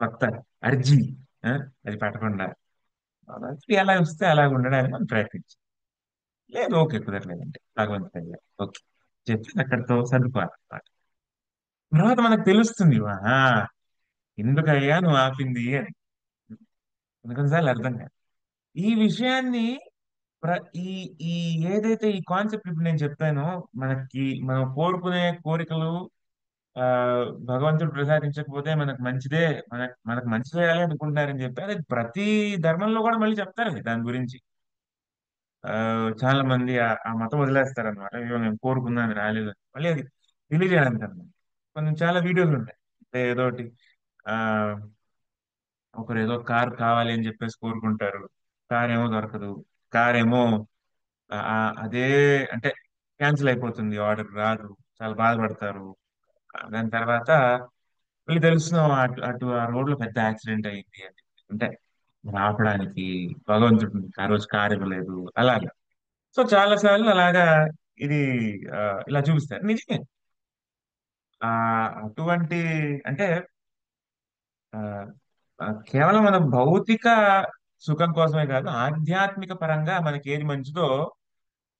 కొత్త అర్జీ ఆ, అది పెట్టకుండా భగవంతుడు ఎలా వస్తే అలా ఉండడానికి మనం ప్రయత్నించాలి. లేదు ఓకే కుదరలేదంటే భగవంతుడు అయ్యా ఓకే చెప్పి అక్కడితో సర్దుకోవాలి అన్నమాట. తర్వాత మనకు తెలుస్తుంది ఎందుకయ్యా నువ్వు ఆపింది అని. కొన్ని కొన్నిసార్లు అర్థం కాదు ఈ విషయాన్ని. ప్ర ఈ ఈ ఏదైతే ఈ కాన్సెప్ట్ ఇప్పుడు నేను చెప్పానో, మనం కోరుకునే కోరికలు ఆ భగవంతుడు ప్రసాదించకపోతే మనకు మంచిదే, మనకు మంచి చేయాలి అనుకుంటున్నారని చెప్పి అది ప్రతి ధర్మంలో కూడా మళ్ళీ చెప్తారు అది దాని గురించి. ఆ చాలా మంది ఆ మతం వదిలేస్తారు అనమాట. అయ్యో నేను కోరుకున్నాను రాలేదు అని. మళ్ళీ అది తెలియజేయడానికి అన్నమాట. కొన్ని చాలా వీడియోలు ఉంటాయి. అంటే ఏదోటి ఆ ఒకరు ఏదో కార్ కావాలి అని చెప్పేసి కోరుకుంటారు, కార్ ఏమో దొరకదు, కార్ ఏమో అదే అంటే క్యాన్సిల్ అయిపోతుంది, ఆర్డర్ రాదు, చాలా బాధపడతారు. దాని తర్వాత వీళ్ళు తెలుస్తున్నాం అటు అటు ఆ రోడ్ లో పెద్ద యాక్సిడెంట్ అయింది అని చెప్పి. అంటే ఆపడానికి భగవంతుడు ఆ రోజు కారు ఇవ్వలేదు అలాగా. సో చాలా సార్లు అలాగా ఇది ఆ, ఇలా చూపిస్తారు నిజమే. ఆ అటువంటి అంటే ఆ, కేవలం మన భౌతిక సుఖం కోసమే కాదు, ఆధ్యాత్మిక పరంగా మనకి ఏది మంచిదో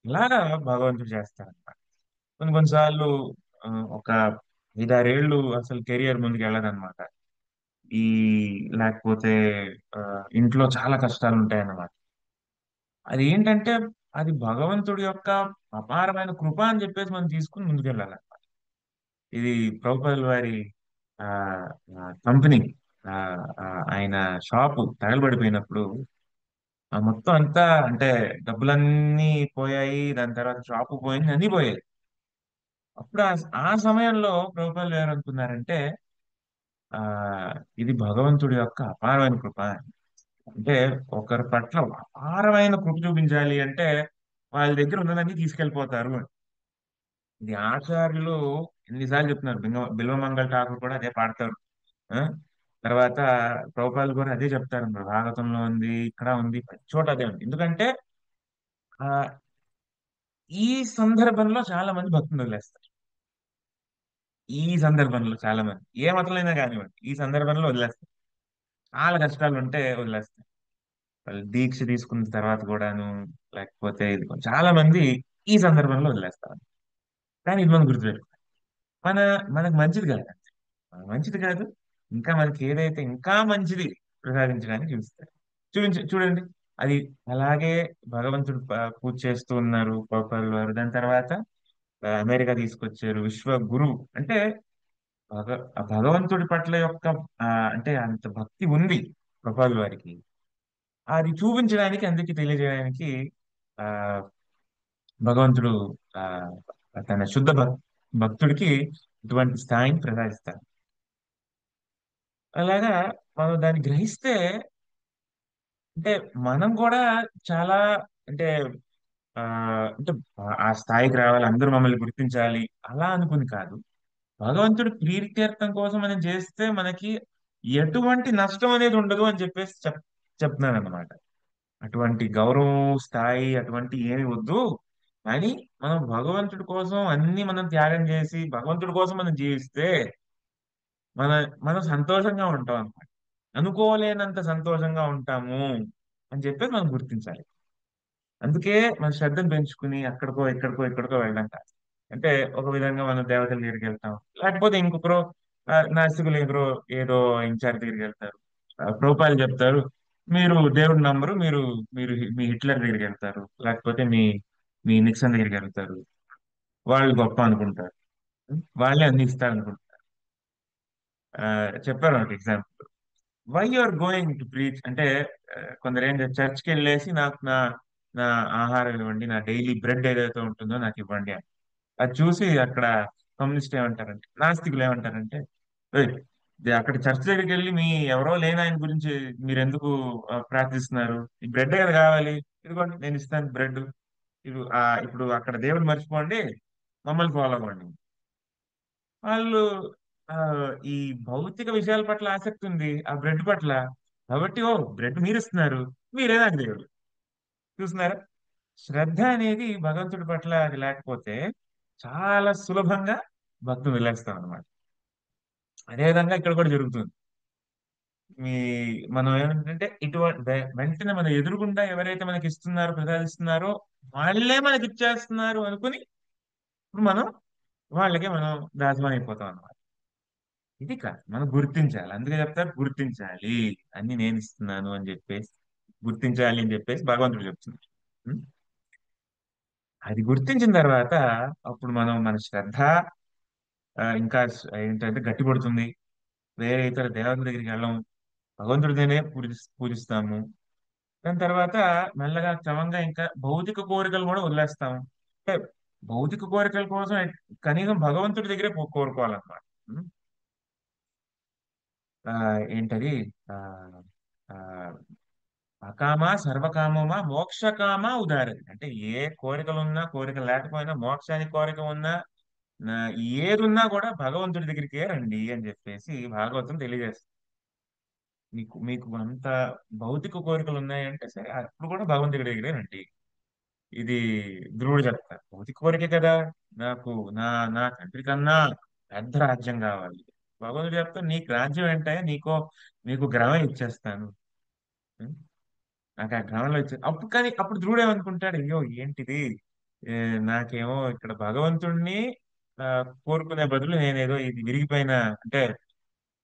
ఇలాగా భగవంతుడు చేస్తారన్నమాట. కొన్ని కొన్నిసార్లు ఆ, ఒక 5-6 ఏళ్ళు అసలు కెరియర్ ముందుకు వెళ్ళదన్నమాట. ఈ లేకపోతే ఆ, ఇంట్లో చాలా కష్టాలు ఉంటాయన్నమాట. అది ఏంటంటే అది భగవంతుడి యొక్క అపారమైన కృప అని చెప్పేసి మనం తీసుకుని ముందుకెళ్ళాలి. ఇది ప్రభుపాదుల వారి ఆ కంపెనీ ఆ, ఆ, ఆయన షాపు తగలబడిపోయినప్పుడు ఆ మొత్తం అంతా అంటే డబ్బులన్నీ పోయాయి, దాని తర్వాత షాపు పోయింది, అన్నీ పోయాయి. అప్పుడు ఆ సమయంలో ప్రభుపాదులు గారు అనుకున్నారంటే ఆ ఇది భగవంతుడి యొక్క అపారమైన కృప. అంటే ఒకరి పట్ల అపారమైన కృప చూపించాలి అంటే వాళ్ళ దగ్గర ఉన్నదాన్ని తీసుకెళ్ళిపోతారు అని. ఇది ఆచార్యులు ఎన్నిసార్లు చెప్తున్నారు, బిల్వమంగళ ఠాకూర్ కూడా అదే పాడతారు. ఆ? తర్వాత ప్రభుపాదులు కూడా అదే చెప్తారు అన్నమాట. భాగవతంలో ఉంది, ఇక్కడ ఉంది, ప్రతి చోట అదే ఉంది. ఎందుకంటే ఆ ఈ సందర్భంలో చాలా మంది భక్తులు వదిలేస్తారు. ఈ సందర్భంలో చాలా మంది ఏ మతంలో కానివ్వండి ఈ సందర్భంలో వదిలేస్తారు. చాలా కష్టాలు ఉంటే వదిలేస్తారు. వాళ్ళు దీక్ష తీసుకున్న తర్వాత కూడాను, లేకపోతే చాలా మంది ఈ సందర్భంలో వదిలేస్తారు. కానీ ఇది మనం గుర్తుపెట్టుకోవాలి. మన మనకు మంచిది కాదు అంతే. మంచిది కాదు, ఇంకా మనకి ఏదైతే ఇంకా మంచిది ప్రసాదించడానికి చూడండి. అది అలాగే భగవంతుడు పూజ చేస్తూ ఉన్నారు గోపాల్ వారు. దాని తర్వాత అమెరికా తీసుకొచ్చారు విశ్వ గురువు. అంటే భగ ఆ భగవంతుడి పట్ల యొక్క అంటే అంత భక్తి ఉంది గోపాల్ వారికి. అది చూపించడానికి, అందరికీ తెలియజేయడానికి ఆ భగవంతుడు ఆ తన శుద్ధ భక్తుడికి ఇటువంటి స్థాయిని ప్రసాదిస్తారు. అలాగా మనం దాన్ని గ్రహిస్తే అంటే మనం కూడా చాలా అంటే ఆ అంటే ఆ స్థాయికి రావాలి, అందరూ మమ్మల్ని గుర్తించాలి అలా అనుకుని కాదు. భగవంతుడి ప్రీత్యర్థం కోసం మనం చేస్తే మనకి ఎటువంటి నష్టం అనేది ఉండదు అని చెప్పేసి చెప్తున్నాను అనమాట. అటువంటి గౌరవం స్థాయి అటువంటి ఏమి వద్దు. కానీ మనం భగవంతుడి కోసం అన్ని మనం త్యాగం చేసి భగవంతుడి కోసం మనం జీవిస్తే మన మనం సంతోషంగా ఉంటాం అన్నమాట. అనుకోలేనంత సంతోషంగా ఉంటాము అని చెప్పేసి మనం గుర్తించాలి. అందుకే మన శ్రద్ధను పెంచుకుని అక్కడికో ఇక్కడికో ఇక్కడికో వెళ్ళడం కాదు. అంటే ఒక విధంగా మనం దేవతల దగ్గరికి వెళ్తాం, లేకపోతే ఇంకొకరు నాస్తికులు ఎదురో ఏదో ఇన్ఛార్జ్ దగ్గరికి వెళ్తారు. ప్రభుపాలు చెప్తారు, మీరు దేవుడు నమ్మరు, మీరు మీరు మీ హిట్లర్ దగ్గరికి వెళ్తారు, లేకపోతే మీ మీ నిక్సన్ దగ్గరికి వెళ్తారు, వాళ్ళు గొప్ప అనుకుంటారు, వాళ్ళే అన్ని ఇస్తారు అనుకుంటారు. చెప్పారు ఒక example, why you are going to preach అంటే, కొందరు ఏంటి చర్చ్కి వెళ్ళేసి నాకు నా నా ఆహారం ఇవ్వండి, నా డైలీ బ్రెడ్ ఏదైతే ఉంటుందో నాకు ఇవ్వండి అని. అది చూసి అక్కడ కమ్యూనిస్ట్ ఏమంటారంటే, నాస్తికులు ఏమంటారంటే, "ఏయ్, అక్కడ చర్చ్ దగ్గరికి వెళ్ళి మీ ఎవరో లేని ఆయన గురించి మీరు ఎందుకు ప్రార్థిస్తున్నారు? ఈ బ్రెడ్ కదా కావాలి, ఇదిగోండి నేను ఇస్తాను బ్రెడ్, ఇప్పుడు అక్కడ దేవుడు మర్చిపోండి, మమ్మల్ని ఫాలో అవ్వండి." వాళ్ళు ఆ, ఈ భౌతిక విషయాల పట్ల ఆసక్తి ఉంది ఆ బ్రెడ్ పట్ల, కాబట్టి ఓ బ్రెడ్ మీరు ఇస్తున్నారు, మీరే నాకు దేవుడు. చూస్తున్నారా, శ్రద్ధ అనేది భగవంతుడి పట్ల అది లేకపోతే చాలా సులభంగా భక్తులు వదిలేస్తాం అనమాట. అదేవిధంగా ఇక్కడ కూడా జరుగుతుంది. మీ మనం ఏమంటే ఇటువంటి వెంటనే మన ఎదురుగుండా ఎవరైతే మనకి ఇస్తున్నారో ప్రసాదిస్తున్నారో వాళ్ళే మనకి ఇచ్చేస్తున్నారు అనుకుని మనం వాళ్ళకే మనం దాసమని అయిపోతాం అనమాట. ఇది కాదు, మనం గుర్తించాలి. అందుకే చెప్తారు గుర్తించాలి, అన్ని నేను ఇస్తున్నాను అని చెప్పేసి, గుర్తించాలి అని చెప్పేసి భగవంతుడు చెప్తున్నారు. ఉం? అది గుర్తించిన తర్వాత అప్పుడు మనం మన శ్రద్ధ ఇంకా ఏంటంటే గట్టిపడుతుంది. వేరే ఇతర దేవతల దగ్గరికి వెళ్ళం, భగవంతుడినే పూజిస్తాము. దాని తర్వాత మెల్లగా క్రమంగా ఇంకా భౌతిక కోరికలు కూడా వదిలేస్తాము. అంటే భౌతిక కోరికల కోసం కనీసం భగవంతుడి దగ్గరే కోరుకోవాలన్నమాట. ఉం? ఆ, ఏంటది, ఆ, ఆ, అకామ సర్వకామమా మోక్షకామ ఉదారది అంటే, ఏ కోరికలు ఉన్నా కోరిక లేకపోయినా మోక్షానికి కోరిక ఉన్నా ఏది ఉన్నా కూడా భగవంతుడి దగ్గరికే రండి అని చెప్పేసి భాగవతం తెలియజేస్తుంది. మీకు మీకు అంత భౌతిక కోరికలు ఉన్నాయంటే సరే, అప్పుడు కూడా భగవంతుడి దగ్గరే రండి. ఇది ధ్రువుడు చెప్తారు, భౌతిక కోరికే కదా, నాకు నా నా తండ్రి కన్నా పెద్ద రాజ్యం కావాలి. భగవంతుడు చెప్తాను, నీకు రాజ్యం ఏంటంటే నీకు గ్రహం ఇచ్చేస్తాను. ఉం? నాకు ఆ గ్రహంలో ఇచ్చే అప్పుడు, కానీ అప్పుడు ధ్రువుడు ఏమనుకుంటాడు, అయ్యో ఏంటిది, ఏ, నాకేమో ఇక్కడ భగవంతుణ్ణి ఆ, కోరుకునే బదులు నేనేదో ఇది విరిగిపోయిన అంటే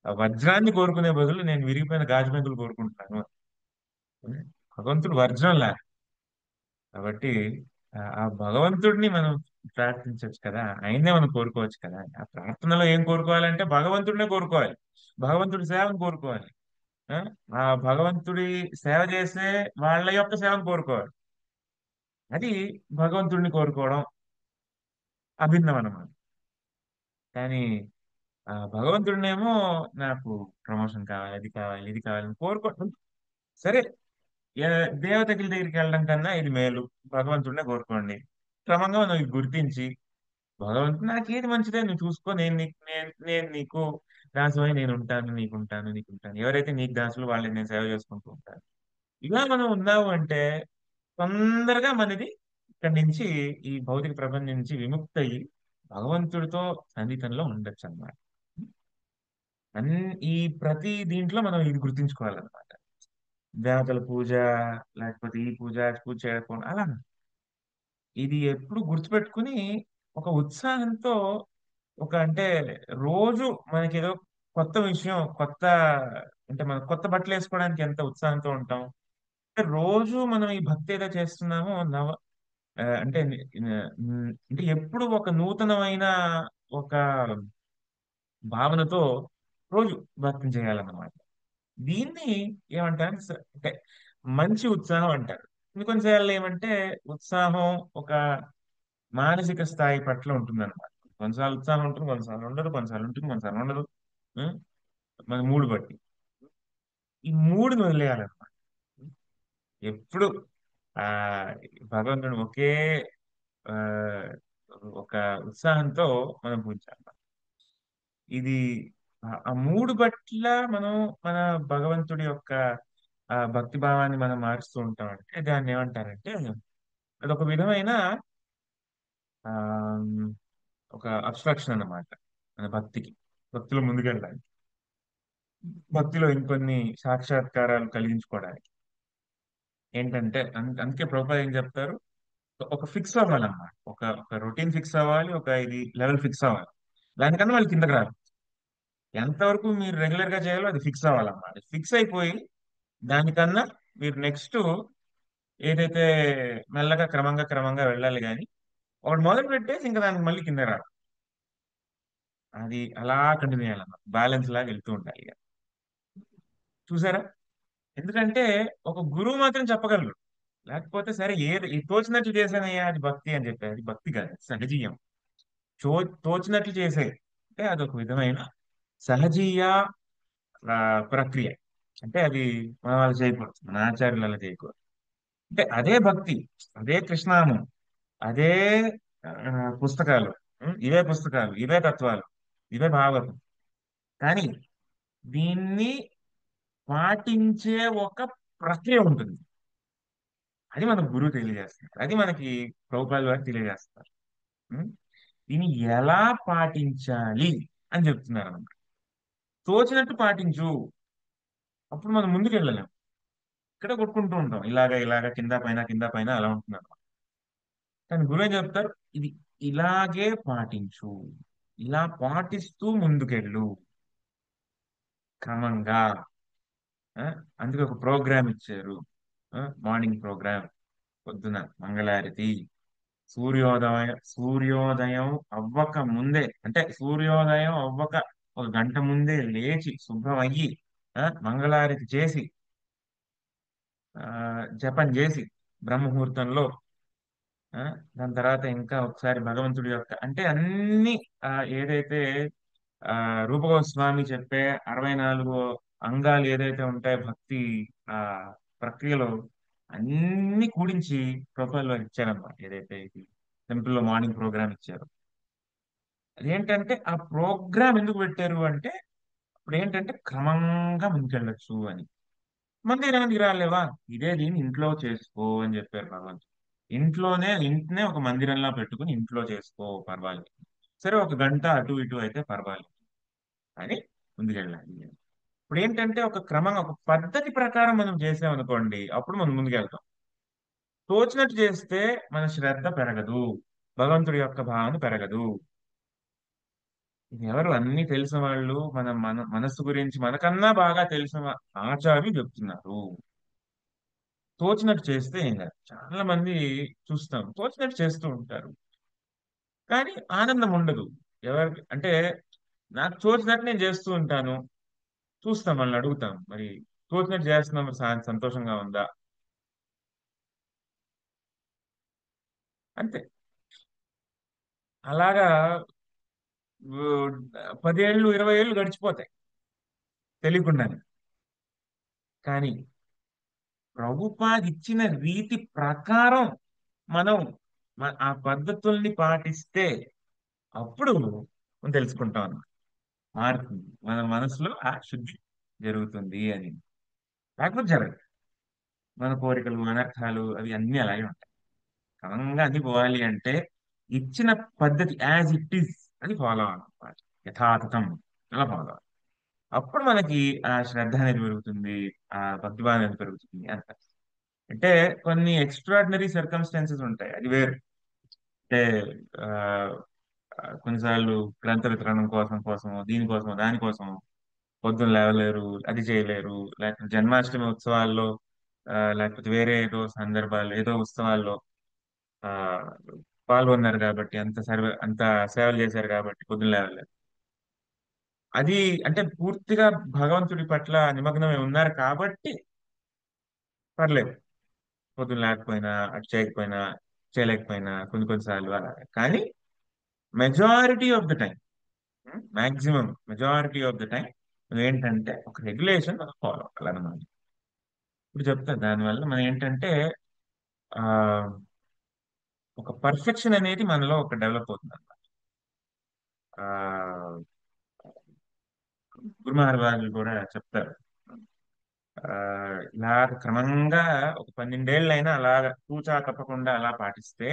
ఆ వజ్రాన్ని కోరుకునే బదులు నేను విరిగిపోయిన గాజు పెంకులు కోరుకుంటున్నాను. భగవంతుడు వజ్రం లా, కాబట్టి ఆ భగవంతుడిని మనం ప్రార్థించవచ్చు కదా, ఆయన్నే మనం కోరుకోవచ్చు కదా. ఆ ప్రార్థనలో ఏం కోరుకోవాలంటే భగవంతుడినే కోరుకోవాలి, భగవంతుడి సేవను కోరుకోవాలి. ఆ ఆ భగవంతుడి సేవ చేసే వాళ్ళ యొక్క సేవను కోరుకోవాలి. అది భగవంతుడిని కోరుకోవడం అభిన్నం అన్నమాట. కానీ ఆ భగవంతుడినేమో నాకు ప్రమోషన్ కావాలి, అది కావాలి, ఇది కావాలని కోరుకోవడం సరే. దేవతకి దగ్గరికి వెళ్ళడం కన్నా ఇది మేలు, భగవంతుడినే కోరుకోండి. క్రమంగా మనం ఇది గుర్తించి, భగవంతుడు నాకు ఏది మంచిదే నువ్వు చూసుకో, నేను నీకు దాసమై నేను ఉంటాను, నీకుంటాను. ఎవరైతే నీకు దాసులు వాళ్ళని నేను సేవ చేసుకుంటూ ఉంటాను. ఇలా మనం ఉన్నాము అంటే తొందరగా మనది ఇక్కడి నుంచి, ఈ భౌతిక ప్రపంచం నుంచి విముక్తి అయ్యి భగవంతుడితో సన్నిహితంలో ఉండొచ్చు అన్నమాట. అన్ ఈ ప్రతి దీంట్లో మనం ఇది గుర్తించుకోవాలన్నమాట. దేవతల పూజ, లేకపోతే ఈ పూజ పూజ చేయకపోవడం అలా, ఇది ఎప్పుడు గుర్తుపెట్టుకుని ఒక ఉత్సాహంతో, ఒక అంటే రోజు మనకి ఏదో కొత్త విషయం, కొత్త అంటే మనం కొత్త బట్టలు వేసుకోవడానికి ఎంత ఉత్సాహంతో ఉంటాం, అంటే రోజు మనం ఈ భక్తి ఏదో చేస్తున్నామో అంటే అంటే ఎప్పుడు ఒక నూతనమైన ఒక భావనతో రోజు భక్తి చేయాలన్నమాట. దీన్ని ఏమంటారు అంటే మంచి ఉత్సాహం అంటారు. కొన్నిసార్లు ఏమంటే ఉత్సాహం ఒక మానసిక స్థాయి పట్ల ఉంటుందన్నమాట. కొన్నిసార్లు ఉత్సాహం ఉంటుంది, కొన్నిసార్లు ఉండదు, కొన్నిసార్లు ఉంటుంది, కొన్నిసార్లు ఉండదు. ఉం? మన మూడు బట్టి ఈ మూడుని వదిలేయాలన్నమాట. ఎప్పుడు ఆ భగవంతుడు ఒకే ఆ ఒక ఉత్సాహంతో మనం పూజించాలి. ఇది ఆ మూడు పట్ల మనం మన భగవంతుడి యొక్క ఆ భక్తి భావాన్ని మనం మారుస్తూ ఉంటాం. అంటే దాన్ని ఏమంటారంటే అదొక విధమైన ఆ ఒక అబ్స్ట్రాక్షన్ అన్నమాట. మన భక్తిలో ముందుకెళ్ళడానికి, భక్తిలో ఇంకొన్ని సాక్షాత్కారాలు కలిగించుకోవడానికి ఏంటంటే అందుకే ప్రభుపాద ఏం చెప్తారు, ఒక ఫిక్స్ అవ్వాలన్నమాట. ఒక రొటీన్ ఫిక్స్ అవ్వాలి, ఒక ఇది లెవెల్ ఫిక్స్ అవ్వాలి. దానికన్నా వాళ్ళు కిందకి రారు. ఎంతవరకు మీరు రెగ్యులర్ గా చేయాలో అది ఫిక్స్ అవ్వాలన్నమాట. ఫిక్స్ అయిపోయి దానికన్నా మీరు నెక్స్ట్ ఏదైతే మెల్లగా క్రమంగా క్రమంగా వెళ్ళాలి. కానీ ఒకటి మొదలు పెట్టేసి ఇంకా దానికి మళ్ళీ కింద రాదు. అది అలా కంటిన్యూ చేయాలన్నమాట. బ్యాలెన్స్ లాగా వెళ్తూ ఉండాలి ఇక. చూసారా? ఎందుకంటే ఒక గురువు మాత్రం చెప్పగలరు. లేకపోతే సరే ఏది తోచినట్లు చేశానయ్యా అది భక్తి అని చెప్పి, అది భక్తి కాదు, సహజీయం. తోచినట్లు చేసే అంటే అదొక విధమైన సహజీయ ఆ, ప్రక్రియ. అంటే అది మన వాళ్ళు చేయకూడదు, మన ఆచార్యులు అలా చేయకూడదు. అంటే అదే భక్తి, అదే కృష్ణామం, అదే ఆ, పుస్తకాలు, ఇవే పుస్తకాలు, ఇవే తత్వాలు, ఇవే భాగవతం. కానీ దీన్ని పాటించే ఒక ప్రక్రియ ఉంటుంది. అది మనకు గురువు తెలియజేస్తారు, అది మనకి ప్రభుపాల్ వారు తెలియజేస్తారు. ఉం? దీన్ని ఎలా పాటించాలి అని చెప్తున్నారు అన్నమాట. తోచినట్టు పాటించు, అప్పుడు మనం ముందుకు వెళ్ళలేం. ఇక్కడ కొట్టుకుంటూ ఉంటాం, ఇలాగ ఇలాగ కింద పైన అలా ఉంటున్నాం. కానీ గురువు ఏం చెప్తారు, ఇది ఇలాగే పాటించు, ఇలా పాటిస్తూ ముందుకెళ్ళు క్రమంగా. ఆ? అందుకే ఒక ప్రోగ్రామ్ ఇచ్చారు. మార్నింగ్ ప్రోగ్రామ్, పొద్దున మంగళారతి, సూర్యోదయం అవ్వక ముందే, అంటే సూర్యోదయం అవ్వక ఒక గంట ముందే లేచి శుభ్రం అయ్యి మంగళారతి చేసి జపం చేసి బ్రహ్మముహూర్తంలో, ఆ, దాని తర్వాత ఇంకా ఒకసారి భగవంతుడి యొక్క అంటే అన్ని ఏదైతే ఆ రూపగోస్వామి చెప్పే 64 అంగాలు ఏదైతే ఉంటాయో భక్తి ఆ ప్రక్రియలో, అన్ని కూడించి ప్రొఫైల్ లో ఇచ్చారన్నమాట. ఏదైతే ఇది టెంపుల్ లో మార్నింగ్ ప్రోగ్రామ్ ఇచ్చారు, అదేంటంటే ఆ ప్రోగ్రామ్ ఎందుకు పెట్టారు అంటే ఇప్పుడు ఏంటంటే క్రమంగా ముందుకెళ్ళొచ్చు అని. మందిరానికి రాలేవా, ఇదే దీన్ని ఇంట్లో చేసుకో అని చెప్పారు భగవంతుడు. ఇంటినే ఒక మందిరంలా పెట్టుకుని ఇంట్లో చేసుకో, పర్వాలేదు. సరే ఒక గంట అటు ఇటు అయితే పర్వాలేదు అని ముందుకెళ్ళాలి. ఇప్పుడు ఏంటంటే ఒక క్రమంగా ఒక పద్ధతి ప్రకారం మనం చేసామనుకోండి, అప్పుడు మనం ముందుకెళ్తాం. తోచినట్టు చేస్తే మన శ్రద్ధ పెరగదు, భగవంతుడి యొక్క భావన పెరగదు. ఇది ఎవరు అన్ని తెలిసిన వాళ్ళు, మన మనస్సు గురించి మనకన్నా బాగా తెలిసిన ఆచార్యులు చెప్తున్నారు. తోచినట్టు చేస్తే ఏం కాదు. చాలా మంది చూస్తాం తోచినట్టు చేస్తూ ఉంటారు, కానీ ఆనందం ఉండదు. ఎవరికి అంటే నాకు తోచినట్టు నేను చేస్తూ ఉంటాను, చూస్తాం వాళ్ళని అడుగుతాం, మరి తోచినట్టు చేస్తున్నాం, మరి సంతోషంగా ఉందా? అంతే. అలాగా ఊ, 10 ఏళ్ళు 20 ఏళ్ళు గడిచిపోతాయి తెలియకుండానే. కానీ ప్రభుపాద్ ఇచ్చిన రీతి ప్రకారం మనం ఆ పద్ధతుల్ని పాటిస్తే అప్పుడు మనం తెలుసుకుంటాం అన్నమాట. మారుతుంది మన మనసులో ఆ శుద్ధి జరుగుతుంది అని. లేకపోతే జరగదు. మన కోరికలు అనర్థాలు అవి అన్ని అలాగే ఉంటాయి. క్రమంగా అన్ని పోవాలి అంటే ఇచ్చిన పద్ధతి యాజ్ ఇట్ ఈస్ అది ఫాలో అవ్వాలి, యథాతథం అలా ఫాలో అవ్వాలి. అప్పుడు మనకి ఆ శ్రద్ధ అనేది పెరుగుతుంది, ఆ భక్తిభావం అనేది పెరుగుతుంది అంత. అంటే కొన్ని ఎక్స్ట్రాడినరీ సర్కమ్స్టాన్సెస్ ఉంటాయి, అది వేరు. అంటే ఆ కొన్నిసార్లు గ్రంథ వితరణం కోసమో దీనికోసమో దానికోసమో పొద్దున్న లేవలేరు, అది చేయలేరు. లేకపోతే జన్మాష్టమి ఉత్సవాల్లో లేకపోతే వేరే ఏదో సందర్భాలు ఏదో ఉత్సవాల్లో ఆ పాల్గొన్నారు కాబట్టి, అంత సేవలు చేశారు కాబట్టి పొద్దున్న లేవలేరు. అది అంటే పూర్తిగా భగవంతుడి పట్ల నిమగ్నమై ఉన్నారు కాబట్టి పర్లేదు, పొద్దున్న లేకపోయినా అటు చేయకపోయినా చేయలేకపోయినా కొన్నిసార్లు అలా. కానీ majority of the time, majority of the time ఏంటంటే ఒక రెగ్యులేషన్ ఫాలో అవ్వాలన్నమాట. ఇప్పుడు చెప్తా దానివల్ల మనం ఏంటంటే ఆ ఒక పర్ఫెక్షన్ అనేది మనలో ఒక డెవలప్ అవుతుంది అన్నమాట. ఆ గురు మహారాజులు కూడా చెప్తారు, ఆ ఇలా క్రమంగా ఒక 12 ఏళ్ళైనా అలాగ తూచా తప్పకుండా అలా పాటిస్తే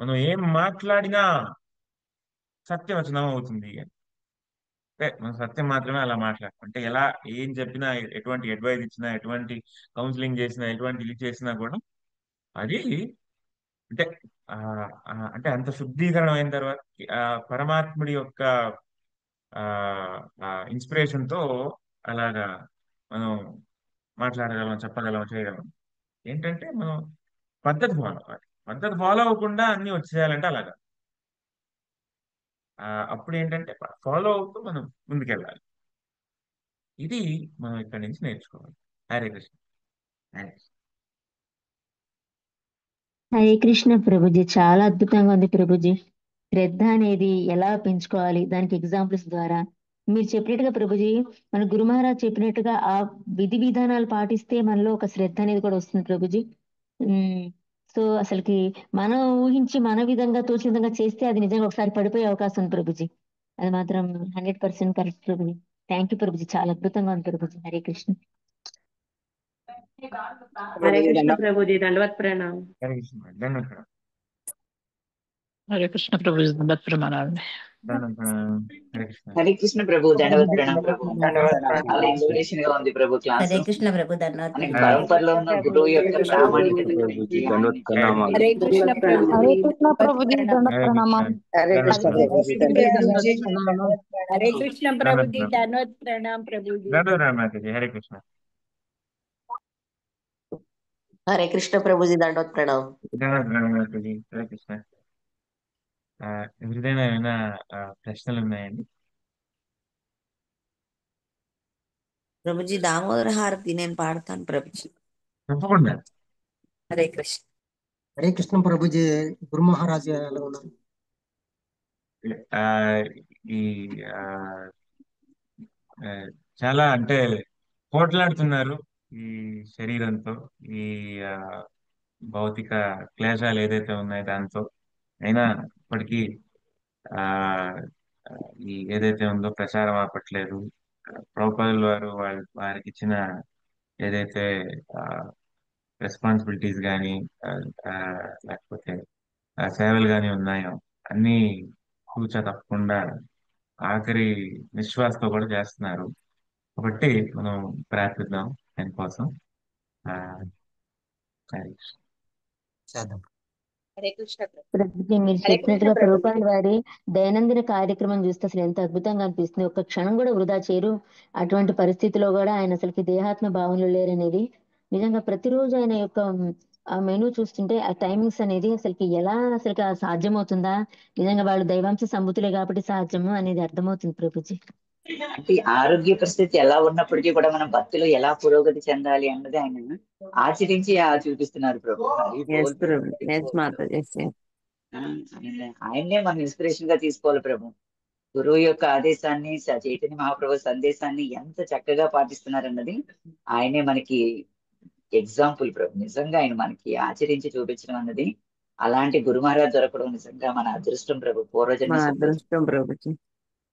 మనం ఏం మాట్లాడినా సత్యవచనం అవుతుంది అని. అంటే మనం సత్యం మాత్రమే అలా మాట్లాడతాం. అంటే ఎలా ఏం చెప్పినా, ఎటువంటి అడ్వైజ్ ఇచ్చినా, ఎటువంటి కౌన్సిలింగ్ చేసినా, ఎటువంటి ఇది చేసినా కూడా అది అంటే అంటే అంత శుద్ధీకరణం అయిన తర్వాత ఆ పరమాత్ముడి యొక్క ఇన్స్పిరేషన్ తో అలాగా మనం మాట్లాడగలం, చెప్పగలం, చేయగలం. ఏంటంటే మనం పద్ధతి ఫాలో అవ్వాలి. పద్ధతి ఫాలో అవ్వకుండా అన్ని వచ్చేయాలంటే అలాగా. అప్పుడు ఏంటంటే ఫాలో అవుతూ మనం ముందుకెళ్ళాలి. ఇది మనం ఇక్కడి నుంచి నేర్చుకోవాలి. హరే కృష్ణ. హరే కృష్ణ.
హరే కృష్ణ ప్రభుజీ, చాలా అద్భుతంగా ఉంది ప్రభుజీ. శ్రద్ధ అనేది ఎలా పెంచుకోవాలి, దానికి ఎగ్జాంపుల్స్ ద్వారా మీరు చెప్పినట్టుగా ప్రభుజీ, మన గురు మహారాజ్ చెప్పినట్టుగా ఆ విధి విధానాలు పాటిస్తే మనలో ఒక శ్రద్ధ అనేది కూడా వస్తుంది ప్రభుజీ. సో అసలుకి మనం ఊహించి మన విధంగా తోచిన విధంగా చేస్తే అది నిజంగా ఒకసారి పడిపోయే అవకాశం ఉంది ప్రభుజీ. అది మాత్రం 100% correct Prabhuji. Thank you Prabhuji, చాలా అద్భుతంగా ఉంది ప్రభుజీ. హరే కృష్ణ.
హరే
ప్రభుజీ
కృష్ణ
దండం.
ప్రభుజీ, దండవత్ ప్రణామం.
హరే కృష్ణ. దండం ప్రణామం.
హరే కృష్ణ ప్రభు దండవత్ ప్రమాణాలు.
దండం ప్రణామం. హరే కృష్ణ.
హరే కృష్ణ ప్రభు, దండవత్ ప్రణామం ప్రభు.
దండవత్
చాలా
ప్రణామాలు.
ఇన్స్పిరేషన్ గా ఉంది ప్రభు క్లాస్.
హరే కృష్ణ ప్రభు దండవత్
మనకి
ప్రణామం.
పరంపరలో ఉన్న గురువు యొక్క ప్రామాణికత
ప్రభుజీ
గురించి
దండవత్ ప్రణామాలు.
హరే కృష్ణ ప్రభుజీ.
హరే కృష్ణ ప్రభుజీ దండవత్
హరే
ప్రణామం.
కృష్ణ.
హరే
దండం
కృష్ణ
ప్రణామం.
ప్రభుజీ దండం.
హరే కృష్ణ
దండం
ప్రభుజీ
ప్రణామం.
ధన్వత్ ప్రణామ్ ప్రభుజీ.
దండం ప్రణామం మాతాజీ. హరే కృష్ణ.
హరే కృష్ణ ప్రభుజీ, దండవత్ ప్రణామం.
దండం ప్రణామం మాతాజీ. హరే కృష్ణ. ఎవరిదైనా ఏమైనా ప్రశ్నలు ఉన్నాయండి?
ప్రభుజీ దామోదర హారతి నేను పాడతాను ప్రభుజీ.
తప్పకుండా.
హరే కృష్ణ.
హరే కృష్ణ ప్రభుజీ, గురు మహారాజ్ ఎలా ఉన్నారు?
ఆ, ఈ ఆ, ఆ, చాలా అంటే పోట్లాడుతున్నారు ఈ శరీరంతో, ఈ ఆ, భౌతిక క్లేశాలు ఏదైతే ఉన్నాయో దాంతో. అయినా ఇప్పటికీ ఆ ఆ, ఈ ఏదైతే ఉందో ప్రచారం ఆపట్లేదు. ప్రభుపాదుల వారు వారికి ఇచ్చిన ఏదైతే రెస్పాన్సిబిలిటీస్ కానీ లేకపోతే సేవలు కానీ ఉన్నాయో అన్ని కూర్చో తప్పకుండా ఆఖరి నిశ్వాసతో కూడా చేస్తున్నారు. కాబట్టి మనం ప్రార్థిద్దాం ఆయన కోసం. ఆ, హరే కృష్ణ.
చేద్దాం.
హరే కృష్ణ ప్రభు.
ప్రభుజీ మీరు
హరే కృష్ణ
చెప్పినట్టుగా
ప్రభుజీ.
ప్రభుపాల్ వారి దైనందిన కార్యక్రమం చూస్తే అసలు ఎంత అద్భుతంగా అనిపిస్తుంది. ఒక్క క్షణం కూడా వృధా చేయరు. అటువంటి పరిస్థితిలో కూడా ఆయన అసలుకి దేహాత్మ భావనలు లేరనేది నిజంగా ప్రతిరోజు ఆయన యొక్క ఆ మెనూ చూస్తుంటే ఆ టైమింగ్స్ అనేది అసలుకి ఎలా అసలుకి సాధ్యమవుతుందా, నిజంగా వాళ్ళు దైవాంశ సంబుతులే కాబట్టి సాధ్యము అనేది అర్థమవుతుంది ప్రభుజీ.
అంటే ఆరోగ్య పరిస్థితి ఎలా ఉన్నప్పటికీ కూడా మనం భక్తిలో ఎలా పురోగతి చెందాలి అన్నది ఆయన ఆచరించి చూపిస్తున్నారు ప్రభు. హరి
ఎస్
బోల్
ప్రభు,
హరి
ఎస్
బోల్.
మాత, ఎస్.
ఆయన్నే మనం ఇన్స్పిరేషన్ గా తీసుకోవాలి ప్రభు. గురువు యొక్క ఆదేశాన్ని, చైతన్య మహాప్రభు సందేశాన్ని ఎంత చక్కగా పాటిస్తున్నారన్నది ఆయనే మనకి ఎగ్జాంపుల్ ప్రభు. నిజంగా ఆయన మనకి ఆచరించి చూపించడం అన్నది, అలాంటి గురు మహారాజ్ దొరకడం నిజంగా మన అదృష్టం ప్రభు. పూర్వజన్మ
మన
సుకృతం.
అదృష్టం ప్రభుజీ.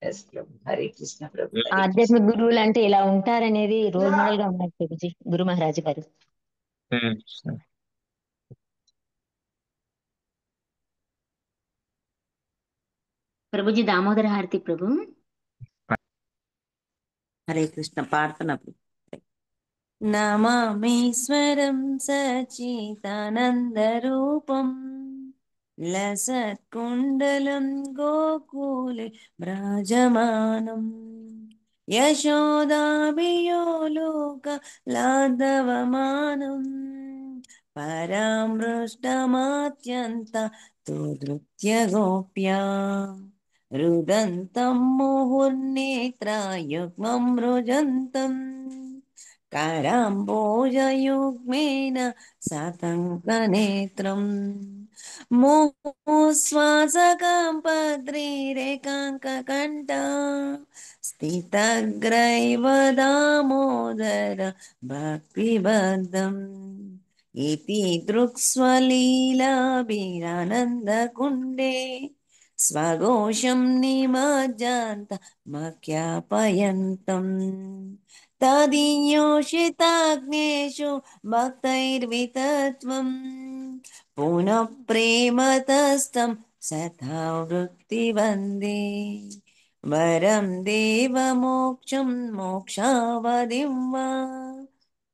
ఎస్ ప్రభు. హరే కృష్ణ ప్రభు. హరే కృష్ణ.
ఆధ్యాత్మిక గురువులు అంటే ఇలా ఉంటారనేది రోల్ మోడల్ గా ఉన్నారు ప్రభుజీ గురు మహారాజ్ గారు.
హరే కృష్ణ.
ప్రభుజీ దామోదర హారతి ప్రభు.
హరే కృష్ణ పాడుతున్నా ప్రభు. నమామీశ్వరం సచితానందరూపం లసత్కుండలం గోకులే భ్రాజమానం యశోదాభియోలోక లాఘవమానం పరామృష్టమాత్యంత తుదృత్య గోప్యా రుదంతం ముహుర్నేత్రాయుగ్మం మృజంతం కరాంబోజయుగ్మేన సతంకనేత్రం ముశ్వాసకంపద్రిరేకాంకకంఠ స్థితగ్రైవ దామోదర భక్తిబద్ధం ఇతి దృక్స్వలీలాభిరానందకుండే స్వఘోషం నిమజ్జంత మఖ్యాపయంతం తదీయోషితాగ్నేషు భక్తైర్వితత్వం పునః ప్రేమతస్తం సథా వృత్తి వందే వరం దేవమోక్షం మోక్షావధిం వా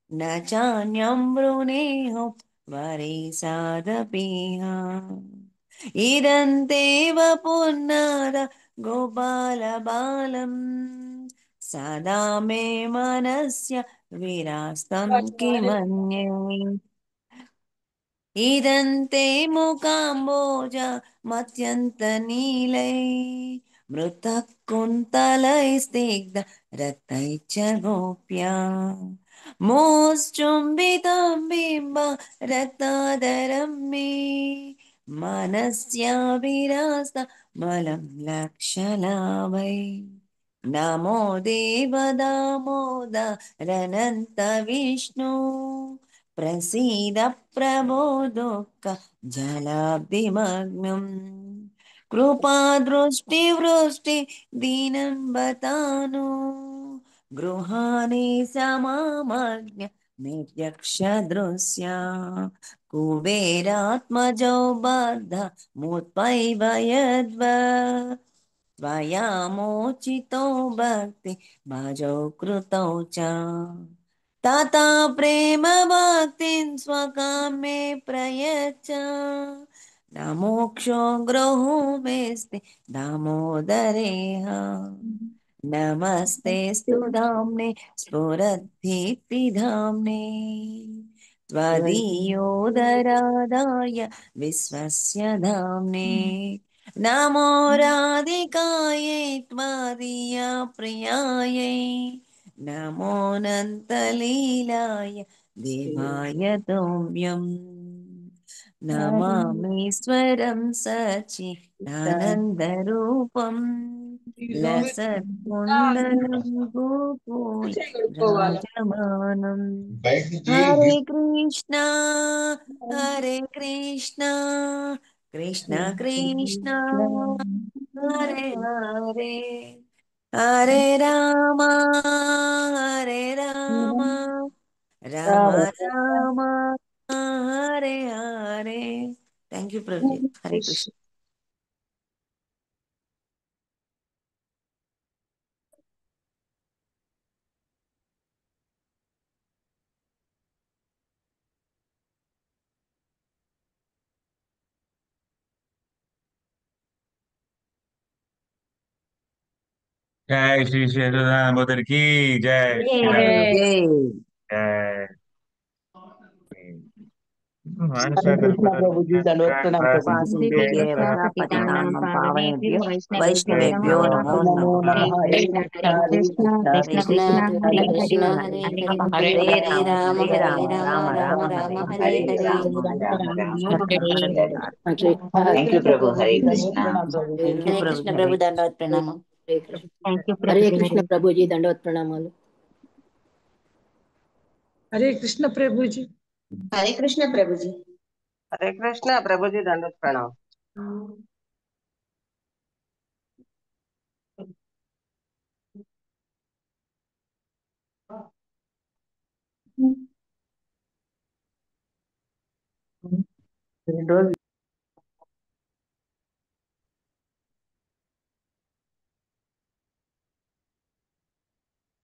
న చాన్యం వృణేహో వరే సాదపేహ ఇదంతేవ పున్నాద गोपालबालं सदा मे मनस्य विरास्तं किमन्ये इदन्ते मुकाम्बोज मत्यन्तनीलै मृतः कुन्तलैस्निग्ध रक्तैश्च गोप्या मोश्चुम्बितं बिम्ब रत्नादरं मे मनस्याभिरास्त मलं लक्षलाभै नमो देवदामोदरनन्त विष्णु प्रसीद प्रभो दुःख जलाब्धिमग्नम् कृपादृष्टिवृष्टि दीनं बतानु गृहाणि समामग्न निर्यक्षदृश्या कुबेरात्मजौ बद्ध मुत्पैव यद्वत् त्वयामोचितो भक्ति भजौ कृतौ च तथा प्रेम भक्तिं स्वकामे प्रयच्छ न मोक्षो ग्रहो मेस्ति दामोदरेह नमस्ते स्तुधाम्ने स्फुरद्दीप्तिधाम्ने त्वदीयोदरादाय विश्वस्य धाम्ने नमो राधिकायै त्वदीया प्रियायै नमोऽनन्तलीलाय देवाय तुभ्यम् नमामीश्वरं सच्चिदानन्दरूपम् लसत्कुण्डलं गोपूय राजमानम् हरे कृष्णा कृष्ण कृष्ण हरे हरे हरे राम राम राम हरे हरे थैंक यू प्रभु जी हरे कृष्ण
जय श्री शेषु दामोदर की जय श्री राधे
जय
जय
हरे
मानसा
कृष्ण प्रभु जी दंडवत प्रणाम प्रभु जी।
वासुदेवेभ्य पतितानां पावनेभ्यो वैष्णवेभ्यो नमो
नमो
नमः
नमः हरे कृष्ण हरे कृष्ण
हरे
कृष्ण
कृष्ण
हरे
कृष्ण
कृष्ण
हरे
हरे
हरे
हरे
हरे
हरे राम
हरे
हरे
राम
राम
राम
राम
राम
राम
हरे
हरे
हरे
हरे
हरे
राम राम राम
हरे
हरे
हरे
हरे
हरे
थैंक यू
कृष्ण
प्रभु हरे
प्रभु दंडवत
कृष्णा
प्रणाम प्रभु जी।
थैंक यू
हरे
प्रभु
कृष्ण
हरे
प्रभु दंडवत प्रणाम
हरे कृष्ण
प्रभु
हरे
जी
कृष्ण प्रभु जी दंडवत प्रणाम
हरे कृष्ण प्रभु जी।
हरे कृष्ण प्रभु जी।
हरे कृष्ण प्रभु जी दंडवत प्रणाम।
हरे